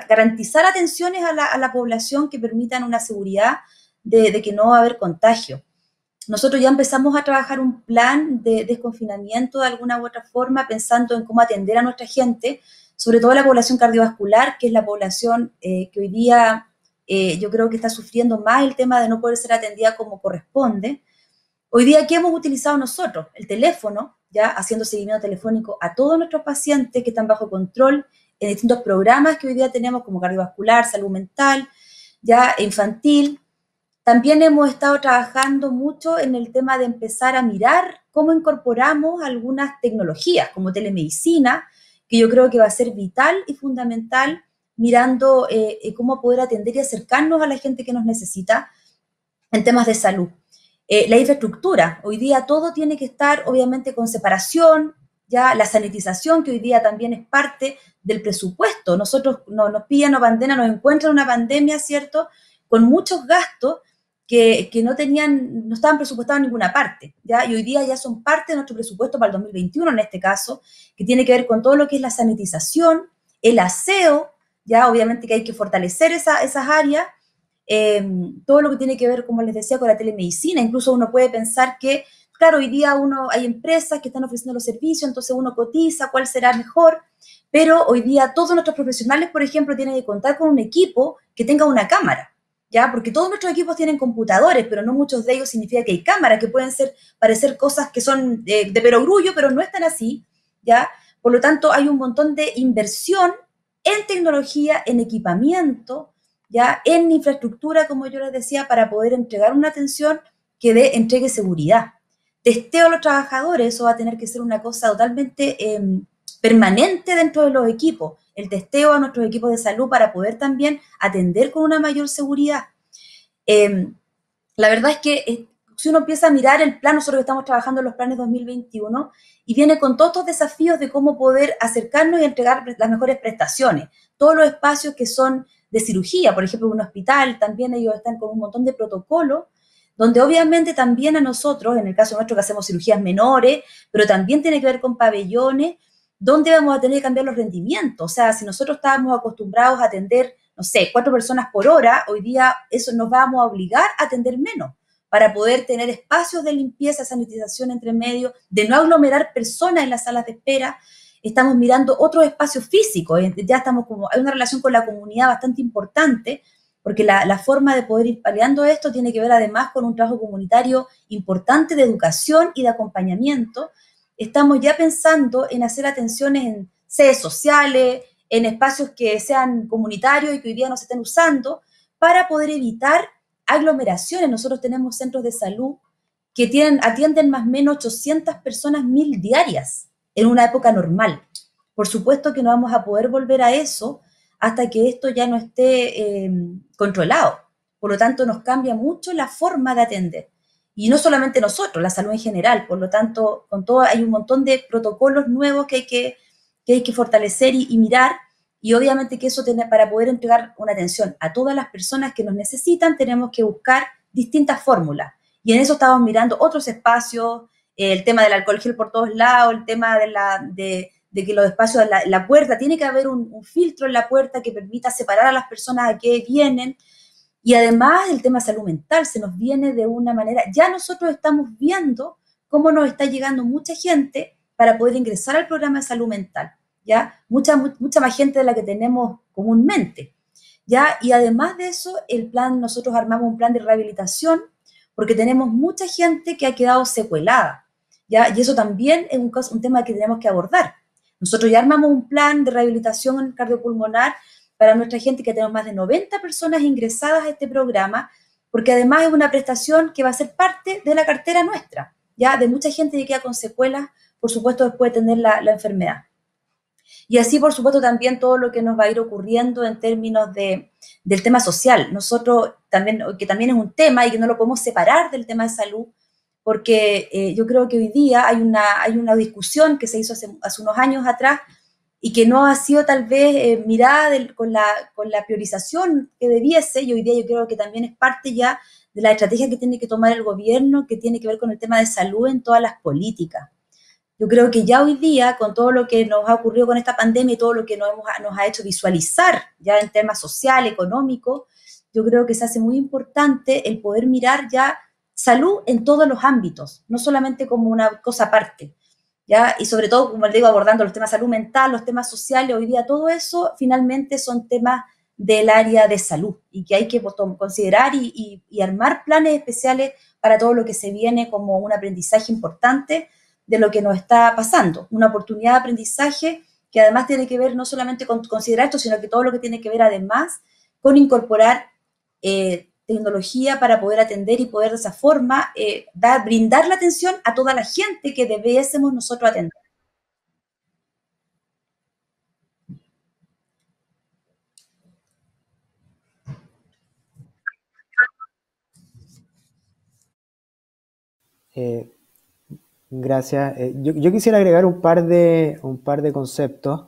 garantizar atenciones a la población que permitan una seguridad de que no va a haber contagio. Nosotros ya empezamos a trabajar un plan de desconfinamiento de alguna u otra forma, pensando en cómo atender a nuestra gente, sobre todo la población cardiovascular, que es la población que hoy día yo creo que está sufriendo más el tema de no poder ser atendida como corresponde. Hoy día, ¿qué hemos utilizado nosotros? El teléfono, ya haciendo seguimiento telefónico a todos nuestros pacientes que están bajo control en distintos programas que hoy día tenemos, como cardiovascular, salud mental, ya infantil. También hemos estado trabajando mucho en el tema de empezar a mirar cómo incorporamos algunas tecnologías, como telemedicina, que yo creo que va a ser vital y fundamental, mirando cómo poder atender y acercarnos a la gente que nos necesita en temas de salud. La infraestructura, hoy día todo tiene que estar obviamente con separación, ya la sanitización, que hoy día también es parte del presupuesto. Nosotros nos pillan una pandemia, nos encuentran una pandemia, ¿cierto?, con muchos gastos que no estaban presupuestados en ninguna parte, ¿ya? Y hoy día ya son parte de nuestro presupuesto para el 2021, en este caso, que tiene que ver con todo lo que es la sanitización, el aseo, ya obviamente que hay que fortalecer esas áreas, todo lo que tiene que ver, como les decía, con la telemedicina. Incluso uno puede pensar que, claro, hoy día hay empresas que están ofreciendo los servicios, entonces uno cotiza cuál será mejor, pero hoy día todos nuestros profesionales, por ejemplo, tienen que contar con un equipo que tenga una cámara. ¿ya? Porque todos nuestros equipos tienen computadores, pero no muchos de ellos significa que hay cámaras, que pueden parecer cosas que son de perogrullo, pero no están así, ¿ya? Por lo tanto, hay un montón de inversión en tecnología, en equipamiento, ¿ya? En infraestructura, como yo les decía, para poder entregar una atención que entregue seguridad. Testeo a los trabajadores, eso va a tener que ser una cosa totalmente permanente dentro de los equipos. El testeo a nuestros equipos de salud para poder también atender con una mayor seguridad. La verdad es que si uno empieza a mirar el plan, nosotros estamos trabajando en los planes 2021 y viene con todos estos desafíos de cómo poder acercarnos y entregar las mejores prestaciones. Todos los espacios que son de cirugía, por ejemplo, un hospital, también ellos están con un montón de protocolos, donde obviamente también a nosotros, en el caso nuestro que hacemos cirugías menores, pero también tiene que ver con pabellones, donde vamos a tener que cambiar los rendimientos. O sea, si nosotros estábamos acostumbrados a atender, no sé, 4 personas por hora, hoy día eso nos vamos a obligar a atender menos, para poder tener espacios de limpieza, sanitización entre medio, de no aglomerar personas en las salas de espera. Estamos mirando otros espacios físicos, ya estamos hay una relación con la comunidad bastante importante, porque la forma de poder ir paliando esto tiene que ver además con un trabajo comunitario importante de educación y de acompañamiento. Estamos ya pensando en hacer atenciones en sedes sociales, en espacios que sean comunitarios y que hoy día no se estén usando, para poder evitar aglomeraciones. Nosotros tenemos centros de salud que atienden más o menos 800 personas 1000 diarias en una época normal. Por supuesto que no vamos a poder volver a eso hasta que esto ya no esté controlado. Por lo tanto, nos cambia mucho la forma de atender. Y no solamente nosotros, la salud en general. Por lo tanto, con todo hay un montón de protocolos nuevos que hay que fortalecer y mirar. Y obviamente que eso para poder entregar una atención a todas las personas que nos necesitan, tenemos que buscar distintas fórmulas. Y en eso estamos mirando otros espacios, el tema del alcohol gel por todos lados, el tema de que los espacios, la puerta, tiene que haber un filtro en la puerta que permita separar a las personas a que vienen. Y además el tema de salud mental se nos viene de una manera, ya nosotros estamos viendo cómo nos está llegando mucha gente para poder ingresar al programa de salud mental. ¿Ya? Mucha más gente de la que tenemos comúnmente, ¿ya? Y además de eso, nosotros armamos un plan de rehabilitación porque tenemos mucha gente que ha quedado secuelada, ¿ya? Y eso también es un tema que tenemos que abordar. Nosotros ya armamos un plan de rehabilitación cardiopulmonar para nuestra gente, que tenemos más de 90 personas ingresadas a este programa, porque además es una prestación que va a ser parte de la cartera nuestra, ¿ya? De mucha gente que queda con secuelas, por supuesto, después de tener la enfermedad. Y así, por supuesto, también todo lo que nos va a ir ocurriendo en términos del tema social. Nosotros también, que también es un tema y que no lo podemos separar del tema de salud, porque yo creo que hoy día hay una discusión que se hizo hace unos años atrás y que no ha sido tal vez mirada con la priorización que debiese, y hoy día yo creo que también es parte ya de la estrategia que tiene que tomar el gobierno, que tiene que ver con el tema de salud en todas las políticas. Yo creo que ya hoy día, con todo lo que nos ha ocurrido con esta pandemia y todo lo que nos ha hecho visualizar ya en temas social, económico, yo creo que se hace muy importante el poder mirar ya salud en todos los ámbitos, no solamente como una cosa aparte, ¿ya? Y sobre todo, como les digo, abordando los temas de salud mental, los temas sociales, hoy día todo eso finalmente son temas del área de salud y que hay que considerar y armar planes especiales para todo lo que se viene como un aprendizaje importante de lo que nos está pasando, una oportunidad de aprendizaje que además tiene que ver no solamente con considerar esto, sino que todo lo que tiene que ver además con incorporar tecnología para poder atender y poder de esa forma brindar la atención a toda la gente que debiésemos nosotros atender. Gracias. Yo quisiera agregar un par de conceptos.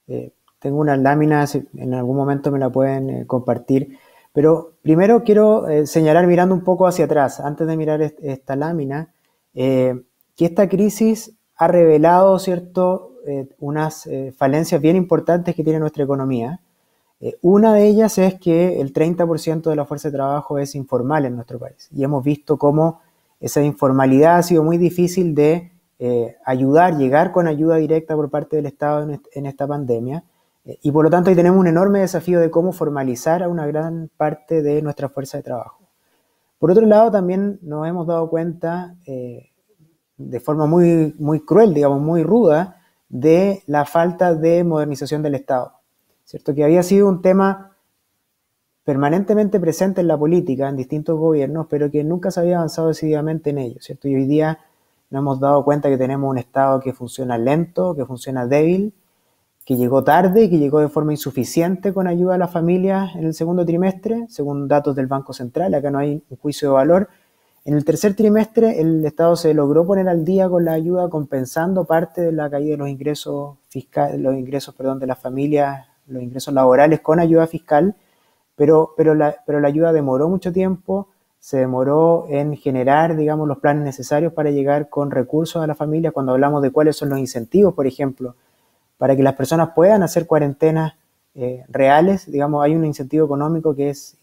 Tengo unas láminas, en algún momento me la pueden compartir, pero primero quiero señalar, mirando un poco hacia atrás, antes de mirar esta lámina, que esta crisis ha revelado, ¿cierto?, unas falencias bien importantes que tiene nuestra economía. Una de ellas es que el 30% de la fuerza de trabajo es informal en nuestro país, y hemos visto cómo esa informalidad ha sido muy difícil de llegar con ayuda directa por parte del Estado en esta pandemia, Y por lo tanto ahí tenemos un enorme desafío de cómo formalizar a una gran parte de nuestra fuerza de trabajo. Por otro lado, también nos hemos dado cuenta de forma muy, muy cruel, digamos, muy ruda, de la falta de modernización del Estado, ¿cierto? Que había sido un tema permanentemente presente en la política, en distintos gobiernos, pero que nunca se había avanzado decididamente en ello, ¿cierto? Y hoy día nos hemos dado cuenta que tenemos un Estado que funciona lento, que funciona débil, que llegó tarde y que llegó de forma insuficiente con ayuda a las familias en el segundo trimestre, según datos del Banco Central. Acá no hay un juicio de valor. En el tercer trimestre el Estado se logró poner al día con la ayuda, compensando parte de la caída de los ingresos fiscales, de las familias, los ingresos laborales con ayuda fiscal, pero la ayuda demoró mucho tiempo, se demoró en generar, digamos, los planes necesarios para llegar con recursos a la familia. Cuando hablamos de cuáles son los incentivos, por ejemplo, para que las personas puedan hacer cuarentenas reales, digamos, hay un incentivo económico que es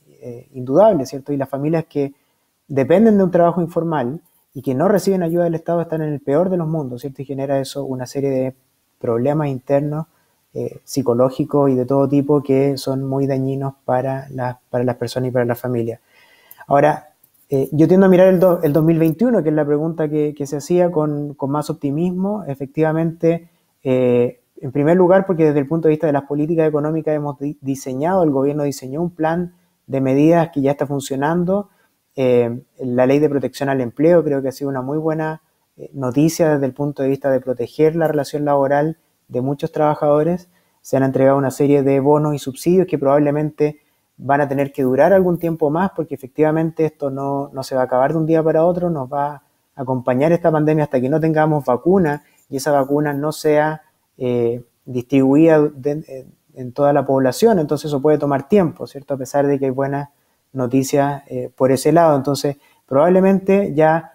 indudable, ¿cierto? Y las familias que dependen de un trabajo informal y que no reciben ayuda del Estado están en el peor de los mundos, ¿cierto? Y genera eso una serie de problemas internos, psicológicos y de todo tipo que son muy dañinos para las personas y para las familias. Ahora, yo tiendo a mirar el 2021, que es la pregunta que se hacía con más optimismo. Efectivamente, en primer lugar, porque desde el punto de vista de las políticas económicas hemos diseñado, el gobierno diseñó un plan de medidas que ya está funcionando. La ley de protección al empleo creo que ha sido una muy buena noticia desde el punto de vista de proteger la relación laboral de muchos trabajadores. Se han entregado una serie de bonos y subsidios que probablemente van a tener que durar algún tiempo más, porque efectivamente esto no se va a acabar de un día para otro, nos va a acompañar esta pandemia hasta que no tengamos vacuna y esa vacuna no sea distribuida en toda la población. Entonces eso puede tomar tiempo, ¿cierto? A pesar de que hay buenas noticias por ese lado. Entonces probablemente ya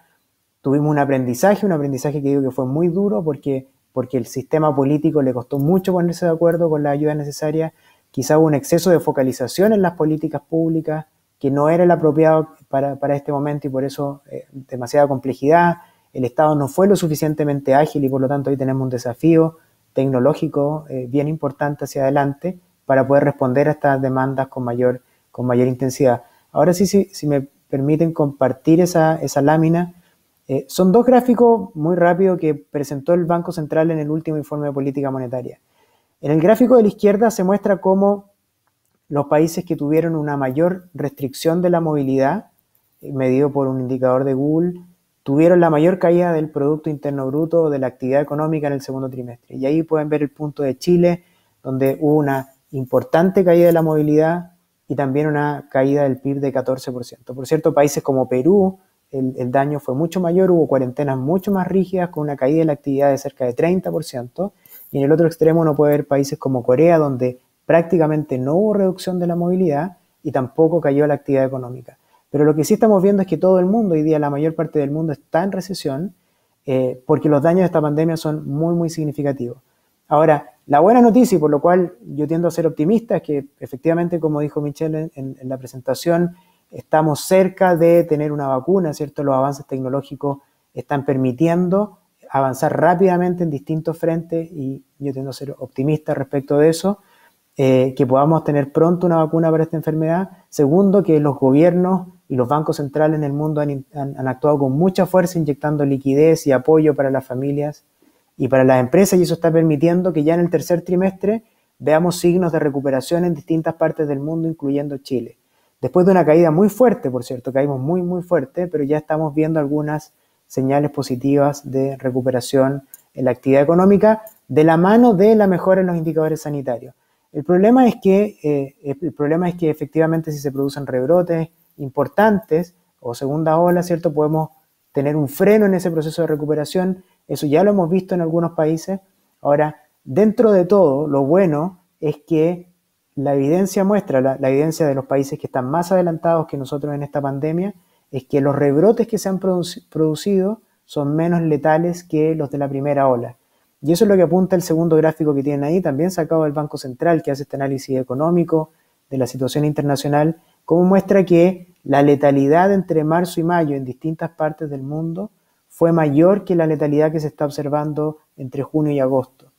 tuvimos un aprendizaje que digo que fue muy duro porque el sistema político le costó mucho ponerse de acuerdo con la ayuda necesaria. Quizá hubo un exceso de focalización en las políticas públicas que no era el apropiado para este momento y por eso demasiada complejidad. El Estado no fue lo suficientemente ágil y por lo tanto hoy tenemos un desafío tecnológico bien importante hacia adelante para poder responder a estas demandas con mayor intensidad. Ahora sí, si me permiten compartir esa lámina, son dos gráficos muy rápidos que presentó el Banco Central en el último informe de política monetaria. En el gráfico de la izquierda se muestra cómo los países que tuvieron una mayor restricción de la movilidad, medido por un indicador de Google, tuvieron la mayor caída del Producto Interno Bruto, de la actividad económica en el segundo trimestre. Y ahí pueden ver el punto de Chile, donde hubo una importante caída de la movilidad y también una caída del PIB de 14%. Por cierto, países como Perú, el daño fue mucho mayor, hubo cuarentenas mucho más rígidas con una caída de la actividad de cerca de 30%. Y en el otro extremo uno puede ver países como Corea, donde prácticamente no hubo reducción de la movilidad y tampoco cayó la actividad económica. Pero lo que sí estamos viendo es que todo el mundo, hoy día la mayor parte del mundo está en recesión porque los daños de esta pandemia son muy, muy significativos. Ahora, la buena noticia, y por lo cual yo tiendo a ser optimista, es que efectivamente, como dijo Michelle en la presentación, estamos cerca de tener una vacuna, ¿cierto? Los avances tecnológicos están permitiendo avanzar rápidamente en distintos frentes y yo tiendo a ser optimista respecto de eso, que podamos tener pronto una vacuna para esta enfermedad. Segundo, que los gobiernos y los bancos centrales en el mundo han actuado con mucha fuerza inyectando liquidez y apoyo para las familias y para las empresas y eso está permitiendo que ya en el tercer trimestre veamos signos de recuperación en distintas partes del mundo, incluyendo Chile. Después de una caída muy fuerte, por cierto, caímos muy, muy fuerte, pero ya estamos viendo algunas señales positivas de recuperación en la actividad económica de la mano de la mejora en los indicadores sanitarios. El problema es que efectivamente si se producen rebrotes importantes o segunda ola, ¿cierto? Podemos tener un freno en ese proceso de recuperación. Eso ya lo hemos visto en algunos países. Ahora, dentro de todo, lo bueno es que la evidencia muestra, la evidencia de los países que están más adelantados que nosotros en esta pandemia, es que los rebrotes que se han producido son menos letales que los de la primera ola. Y eso es lo que apunta el segundo gráfico que tienen ahí, también sacado del Banco Central, que hace este análisis económico de la situación internacional, como muestra que la letalidad entre marzo y mayo en distintas partes del mundo fue mayor que la letalidad que se está observando entre junio y agosto.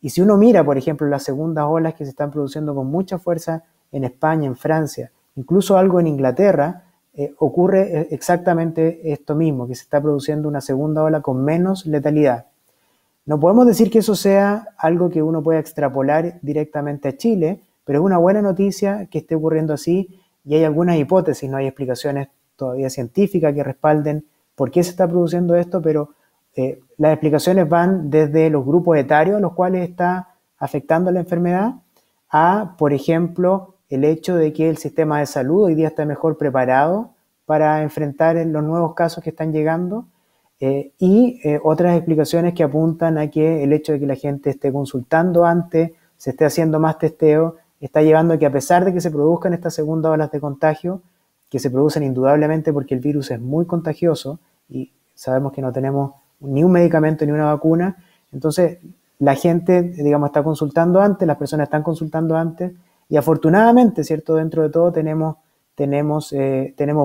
Y si uno mira, por ejemplo, las segundas olas que se están produciendo con mucha fuerza en España, en Francia, incluso algo en Inglaterra, ocurre exactamente esto mismo, que se está produciendo una segunda ola con menos letalidad. No podemos decir que eso sea algo que uno pueda extrapolar directamente a Chile, pero es una buena noticia que esté ocurriendo así y hay algunas hipótesis, no hay explicaciones todavía científicas que respalden por qué se está produciendo esto, pero las explicaciones van desde los grupos etarios a los cuales está afectando la enfermedad a, por ejemplo, el hecho de que el sistema de salud hoy día está mejor preparado para enfrentar los nuevos casos que están llegando y otras explicaciones que apuntan a que el hecho de que la gente esté consultando antes, se esté haciendo más testeo, está llevando a que a pesar de que se produzcan estas segundas olas de contagio, que se producen indudablemente porque el virus es muy contagioso y sabemos que no tenemos ni un medicamento ni una vacuna, entonces la gente, digamos, está consultando antes, las personas están consultando antes y afortunadamente, ¿cierto? Dentro de todo tenemos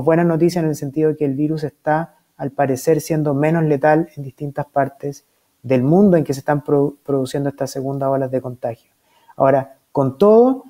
buenas noticias en el sentido de que el virus está al parecer siendo menos letal en distintas partes del mundo en que se están produciendo estas segundas olas de contagio. Ahora, con todo,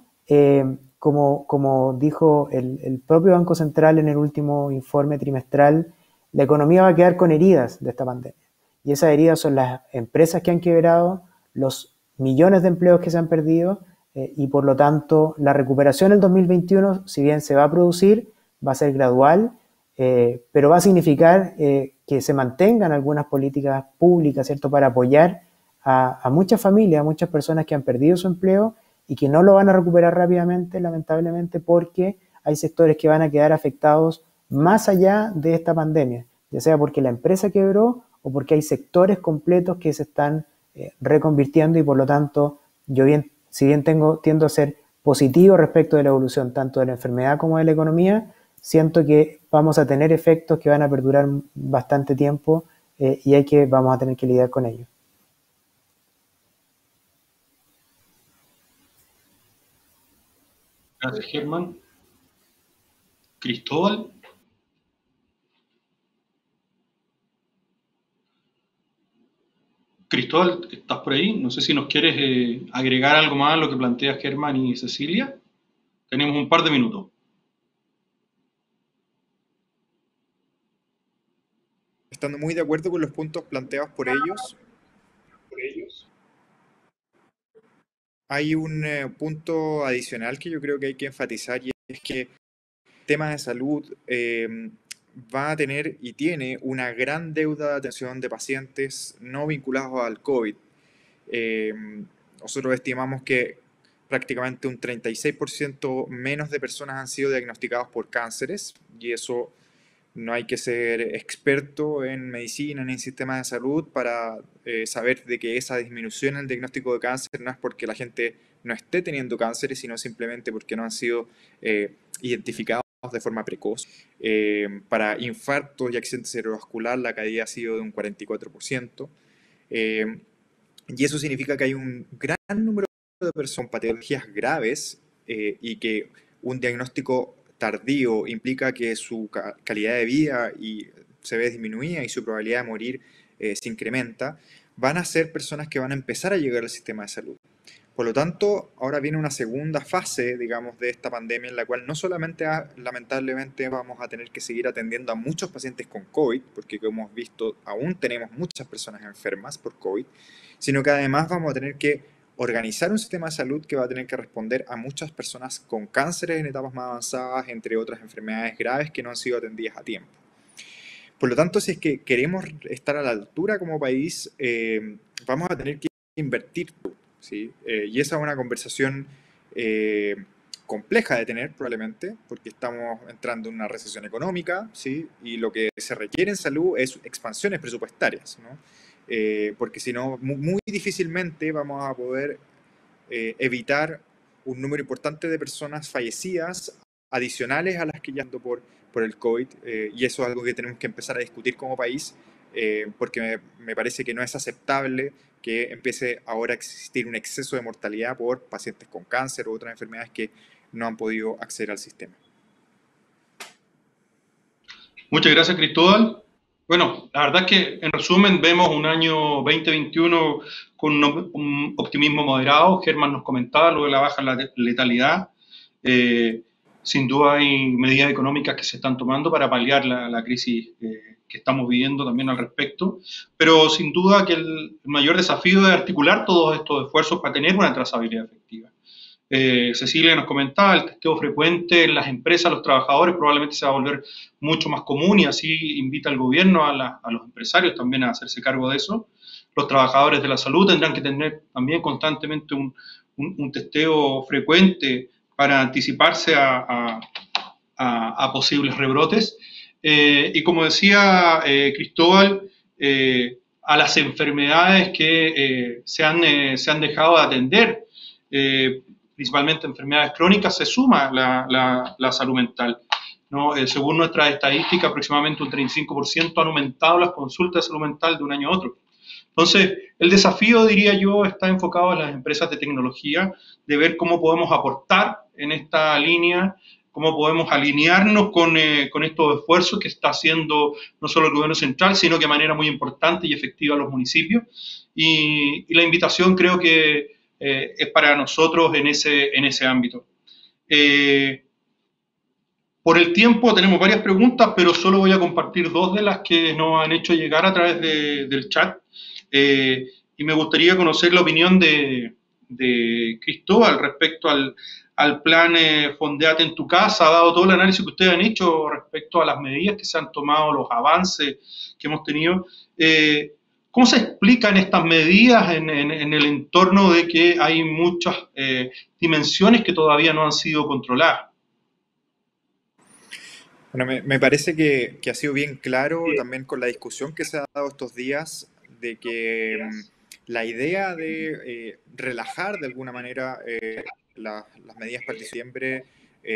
como dijo el propio Banco Central en el último informe trimestral, la economía va a quedar con heridas de esta pandemia. Y esas heridas son las empresas que han quebrado, los millones de empleos que se han perdido y por lo tanto la recuperación en el 2021, si bien se va a producir, va a ser gradual, pero va a significar que se mantengan algunas políticas públicas, ¿cierto?, para apoyar a muchas familias, a muchas personas que han perdido su empleo y que no lo van a recuperar rápidamente, lamentablemente, porque hay sectores que van a quedar afectados más allá de esta pandemia, ya sea porque la empresa quebró o porque hay sectores completos que se están reconvirtiendo y por lo tanto si bien tiendo a ser positivo respecto de la evolución tanto de la enfermedad como de la economía, siento que vamos a tener efectos que van a perdurar bastante tiempo y vamos a tener que lidiar con ellos. Gracias, Germán. Cristóbal. Cristóbal, ¿estás por ahí? No sé si nos quieres agregar algo más a lo que plantea Germán y Cecilia. Tenemos un par de minutos. Estando muy de acuerdo con los puntos planteados por ellos, hay un punto adicional que yo creo que hay que enfatizar y es que el tema de salud va a tener y tiene una gran deuda de atención de pacientes no vinculados al COVID. Nosotros estimamos que prácticamente un 36% menos de personas han sido diagnosticados por cánceres y eso no hay que ser experto en medicina ni en sistemas de salud para saber de que esa disminución en el diagnóstico de cáncer no es porque la gente no esté teniendo cánceres, sino simplemente porque no han sido identificados de forma precoz. Para infartos y accidente cerebrovascular la caída ha sido de un 44%. Y eso significa que hay un gran número de personas con patologías graves y que un diagnóstico tardío implica que su calidad de vida se ve disminuida y su probabilidad de morir se incrementa, van a ser personas que van a empezar a llegar al sistema de salud. Por lo tanto, ahora viene una segunda fase, digamos, de esta pandemia en la cual no solamente lamentablemente vamos a tener que seguir atendiendo a muchos pacientes con COVID, porque como hemos visto, aún tenemos muchas personas enfermas por COVID, sino que además vamos a tener que organizar un sistema de salud que va a tener que responder a muchas personas con cánceres en etapas más avanzadas, entre otras enfermedades graves que no han sido atendidas a tiempo. Por lo tanto, si es que queremos estar a la altura como país, vamos a tener que invertir, ¿sí? Y esa es una conversación compleja de tener probablemente, porque estamos entrando en una recesión económica, ¿sí? Y lo que se requiere en salud es expansiones presupuestarias, ¿no? Porque si no, muy difícilmente vamos a poder evitar un número importante de personas fallecidas adicionales a las que ya ando por el COVID, y eso es algo que tenemos que empezar a discutir como país, porque me parece que no es aceptable que empiece ahora a existir un exceso de mortalidad por pacientes con cáncer u otras enfermedades que no han podido acceder al sistema. Muchas gracias, Cristóbal. Bueno, la verdad es que en resumen vemos un año 2021 con un optimismo moderado. Germán nos comentaba lo de la baja letalidad. Eh, Sin duda hay medidas económicas que se están tomando para paliar la crisis que estamos viviendo también al respecto, pero sin duda que el mayor desafío es articular todos estos esfuerzos para tener una trazabilidad efectiva. Cecilia nos comentaba, el testeo frecuente en las empresas, los trabajadores probablemente se va a volver mucho más común y así invita al gobierno, a los empresarios también a hacerse cargo de eso. Los trabajadores de la salud tendrán que tener también constantemente un testeo frecuente para anticiparse a posibles rebrotes. Y como decía Cristóbal, a las enfermedades que se han dejado de atender, principalmente enfermedades crónicas, se suma la salud mental, ¿no? Según nuestras estadísticas, aproximadamente un 35% han aumentado las consultas de salud mental de un año a otro. Entonces, el desafío, diría yo, está enfocado en las empresas de tecnología, de ver cómo podemos aportar en esta línea, cómo podemos alinearnos con estos esfuerzos que está haciendo no solo el gobierno central, sino que de manera muy importante y efectiva los municipios. Y la invitación creo que es para nosotros en ese ámbito. Por el tiempo tenemos varias preguntas, pero solo voy a compartir dos de las que nos han hecho llegar a través del chat. Y me gustaría conocer la opinión de Cristóbal respecto al plan Fondeate en tu casa, dado todo el análisis que ustedes han hecho respecto a las medidas que se han tomado, los avances que hemos tenido. ¿Cómo se explican estas medidas en el entorno de que hay muchas dimensiones que todavía no han sido controladas? Bueno, me parece que ha sido bien claro también con la discusión que se ha dado estos días de que la idea de relajar de alguna manera las medidas para diciembre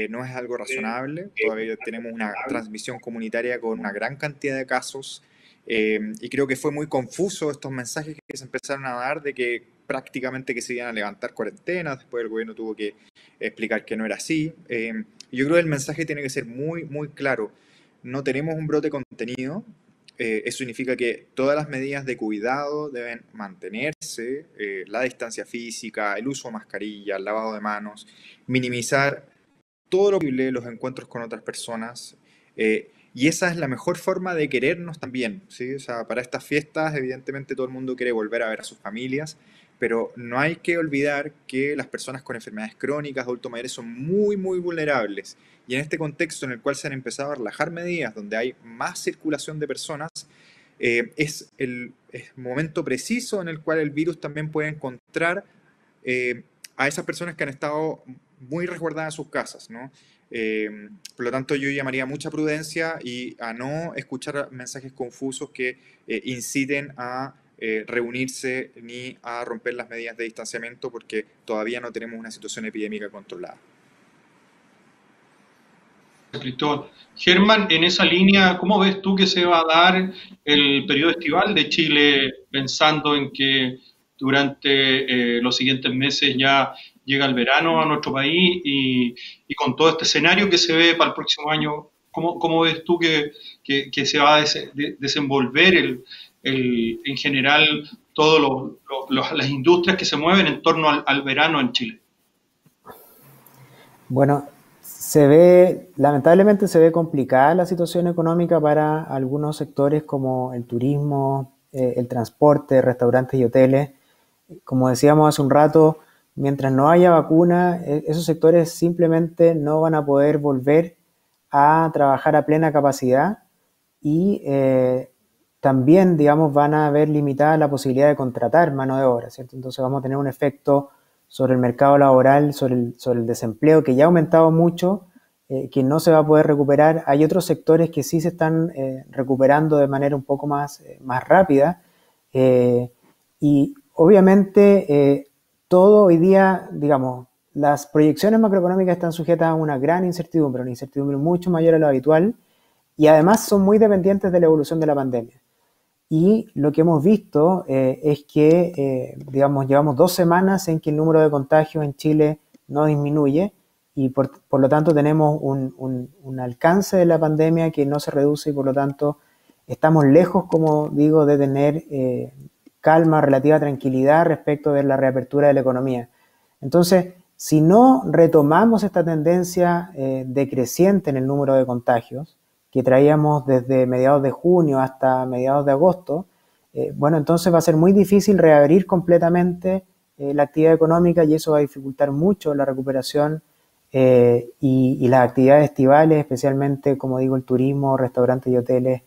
no es algo razonable. Todavía tenemos una transmisión comunitaria con una gran cantidad de casos y creo que fue muy confuso estos mensajes que se empezaron a dar de que prácticamente que se iban a levantar cuarentenas, después el gobierno tuvo que explicar que no era así. Yo creo que el mensaje tiene que ser muy, muy claro. No tenemos un brote contenido. Eso significa que todas las medidas de cuidado deben mantenerse, la distancia física, el uso de mascarilla, el lavado de manos, minimizar todo lo posible los encuentros con otras personas. Y esa es la mejor forma de querernos también, ¿sí? O sea, para estas fiestas, evidentemente todo el mundo quiere volver a ver a sus familias, pero no hay que olvidar que las personas con enfermedades crónicas, adultos mayores, son muy, muy vulnerables. Y en este contexto en el cual se han empezado a relajar medidas, donde hay más circulación de personas, es el momento preciso en el cual el virus también puede encontrar a esas personas que han estado muy resguardadas en sus casas, ¿no? Por lo tanto, yo llamaría a mucha prudencia y a no escuchar mensajes confusos que inciten a reunirse ni a romper las medidas de distanciamiento porque todavía no tenemos una situación epidémica controlada. Cristóbal. Germán, en esa línea, ¿cómo ves tú que se va a dar el periodo estival de Chile pensando en que durante los siguientes meses ya llega el verano a nuestro país y con todo este escenario que se ve para el próximo año, ¿cómo ves tú que se va a desenvolver en general todas las industrias que se mueven en torno al verano en Chile? Bueno, lamentablemente se ve complicada la situación económica para algunos sectores como el turismo, el transporte, restaurantes y hoteles. Como decíamos hace un rato, mientras no haya vacuna, esos sectores simplemente no van a poder volver a trabajar a plena capacidad y también, digamos, van a ver limitada la posibilidad de contratar mano de obra, ¿cierto? Entonces vamos a tener un efecto sobre el mercado laboral, sobre el desempleo, que ya ha aumentado mucho, que no se va a poder recuperar. Hay otros sectores que sí se están recuperando de manera un poco más rápida. Y obviamente todo hoy día, digamos, las proyecciones macroeconómicas están sujetas a una gran incertidumbre, una incertidumbre mucho mayor a lo habitual, y además son muy dependientes de la evolución de la pandemia. Y lo que hemos visto es que, digamos, llevamos 2 semanas en que el número de contagios en Chile no disminuye y por lo tanto tenemos un alcance de la pandemia que no se reduce y por lo tanto estamos lejos, como digo, de tener calma, relativa tranquilidad respecto de la reapertura de la economía. Entonces, si no retomamos esta tendencia decreciente en el número de contagios que traíamos desde mediados de junio hasta mediados de agosto, bueno, entonces va a ser muy difícil reabrir completamente la actividad económica y eso va a dificultar mucho la recuperación y las actividades estivales, especialmente, como digo, el turismo, restaurantes y hoteles,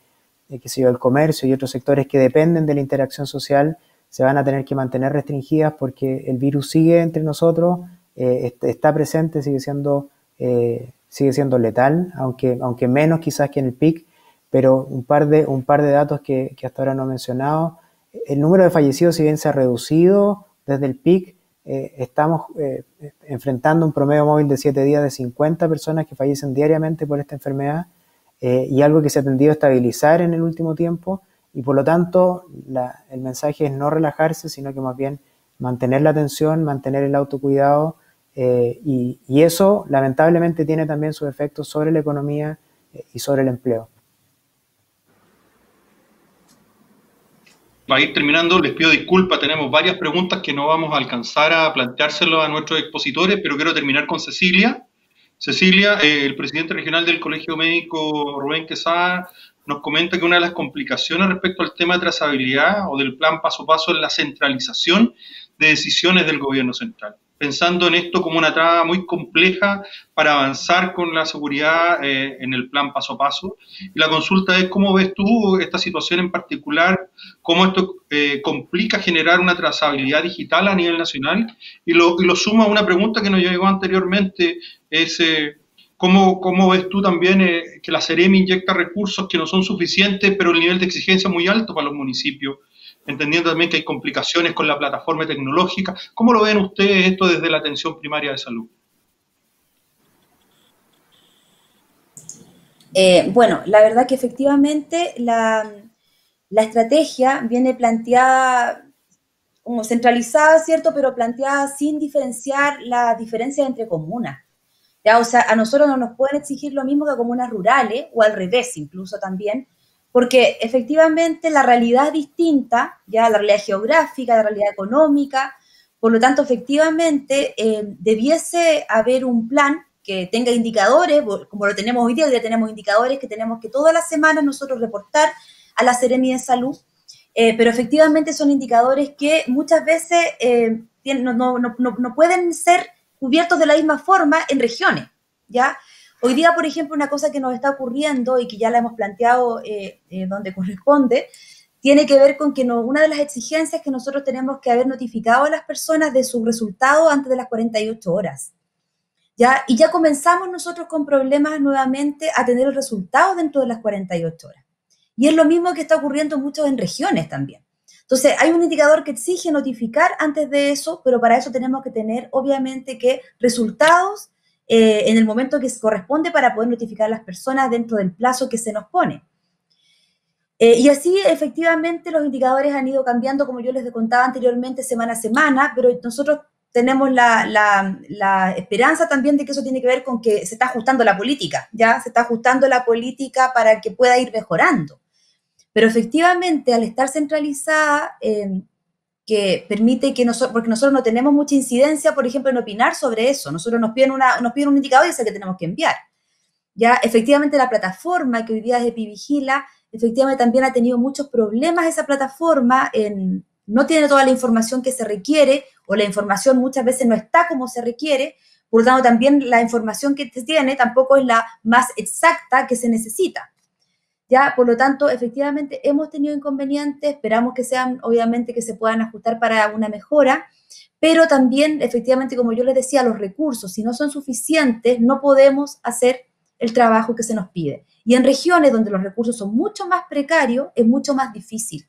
qué sé yo, el comercio y otros sectores que dependen de la interacción social se van a tener que mantener restringidas porque el virus sigue entre nosotros, está presente, sigue siendo letal, aunque menos quizás que en el pic, pero un par de datos que hasta ahora no he mencionado. El número de fallecidos, si bien se ha reducido desde el pic, estamos enfrentando un promedio móvil de 7 días de 50 personas que fallecen diariamente por esta enfermedad, y algo que se ha tendido a estabilizar en el último tiempo, y por lo tanto el mensaje es no relajarse, sino que más bien mantener la atención, mantener el autocuidado, y eso lamentablemente tiene también sus efectos sobre la economía y sobre el empleo. Para ir terminando, les pido disculpas, tenemos varias preguntas que no vamos a alcanzar a planteárselo a nuestros expositores, pero quiero terminar con Cecilia. Cecilia, el presidente regional del Colegio Médico, Rubén Quesada, nos comenta que una de las complicaciones respecto al tema de trazabilidad o del plan paso a paso es la centralización de decisiones del gobierno central. Pensando en esto como una traba muy compleja para avanzar con la seguridad en el plan paso a paso. Y la consulta es, ¿cómo ves tú esta situación en particular? ¿Cómo esto complica generar una trazabilidad digital a nivel nacional? Y lo suma a una pregunta que nos llegó anteriormente, es ¿cómo ves tú también que la Seremi inyecta recursos que no son suficientes, pero el nivel de exigencia es muy alto para los municipios? Entendiendo también que hay complicaciones con la plataforma tecnológica. ¿Cómo lo ven ustedes esto desde la atención primaria de salud? Bueno, la verdad que efectivamente la estrategia viene planteada como centralizada, ¿cierto? Pero planteada sin diferenciar las diferencias entre comunas. ¿Ya? O sea, a nosotros no nos pueden exigir lo mismo que a comunas rurales, o al revés incluso también, porque efectivamente la realidad es distinta, ya la realidad geográfica, la realidad económica, por lo tanto, efectivamente, debiese haber un plan que tenga indicadores, como lo tenemos hoy día tenemos indicadores que tenemos que todas las semanas nosotros reportar a la Seremi de Salud, pero efectivamente son indicadores que muchas veces no pueden ser cubiertos de la misma forma en regiones, ¿ya? Hoy día, por ejemplo, una cosa que nos está ocurriendo y que ya la hemos planteado donde corresponde, tiene que ver con que una de las exigencias es que nosotros tenemos que haber notificado a las personas de sus resultados antes de las 48 horas, ¿ya? Y ya comenzamos nosotros con problemas nuevamente a tener el resultado dentro de las 48 horas. Y es lo mismo que está ocurriendo mucho en regiones también. Entonces, hay un indicador que exige notificar antes de eso, pero para eso tenemos que tener, obviamente, que resultados en el momento que corresponde para poder notificar a las personas dentro del plazo que se nos pone. Y así, efectivamente, los indicadores han ido cambiando, como yo les contaba anteriormente, semana a semana, pero nosotros tenemos la esperanza también de que eso tiene que ver con que se está ajustando la política, ¿ya? Se está ajustando la política para que pueda ir mejorando. Pero efectivamente, al estar centralizada, que permite que nosotros, porque nosotros no tenemos mucha incidencia, por ejemplo, en opinar sobre eso. Nosotros nos piden un indicador y es el que tenemos que enviar. Ya, efectivamente, la plataforma que hoy día es EpiVigila, efectivamente también ha tenido muchos problemas esa plataforma, no tiene toda la información que se requiere, o la información muchas veces no está como se requiere, por lo tanto también la información que se tiene tampoco es la más exacta que se necesita. Ya, por lo tanto, efectivamente hemos tenido inconvenientes, esperamos que sean, obviamente, que se puedan ajustar para una mejora, pero también, efectivamente, como yo les decía, los recursos, si no son suficientes, no podemos hacer el trabajo que se nos pide. Y en regiones donde los recursos son mucho más precarios, es mucho más difícil.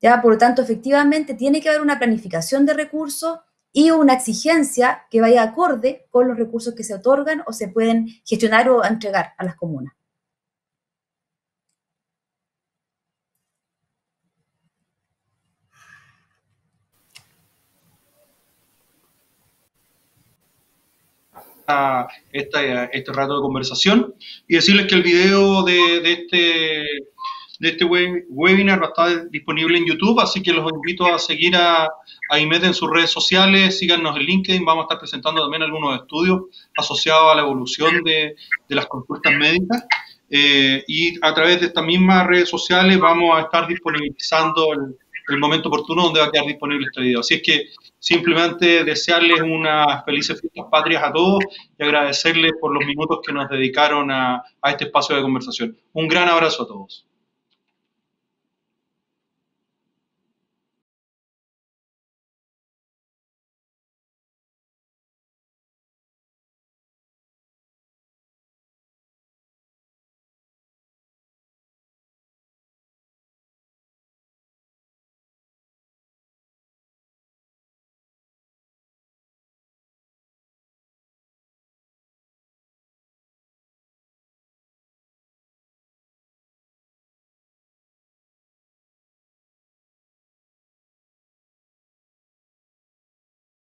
Ya, por lo tanto, efectivamente, tiene que haber una planificación de recursos y una exigencia que vaya acorde con los recursos que se otorgan o se pueden gestionar o entregar a las comunas. Este rato de conversación y decirles que el video de de este webinar va a estar disponible en YouTube, así que los invito a seguir a IMED en sus redes sociales, síganos en LinkedIn, vamos a estar presentando también algunos estudios asociados a la evolución de las consultas médicas, y a través de estas mismas redes sociales vamos a estar disponibilizando el momento oportuno donde va a quedar disponible este video. Así es que simplemente desearles unas felices fiestas patrias a todos y agradecerles por los minutos que nos dedicaron a este espacio de conversación. Un gran abrazo a todos.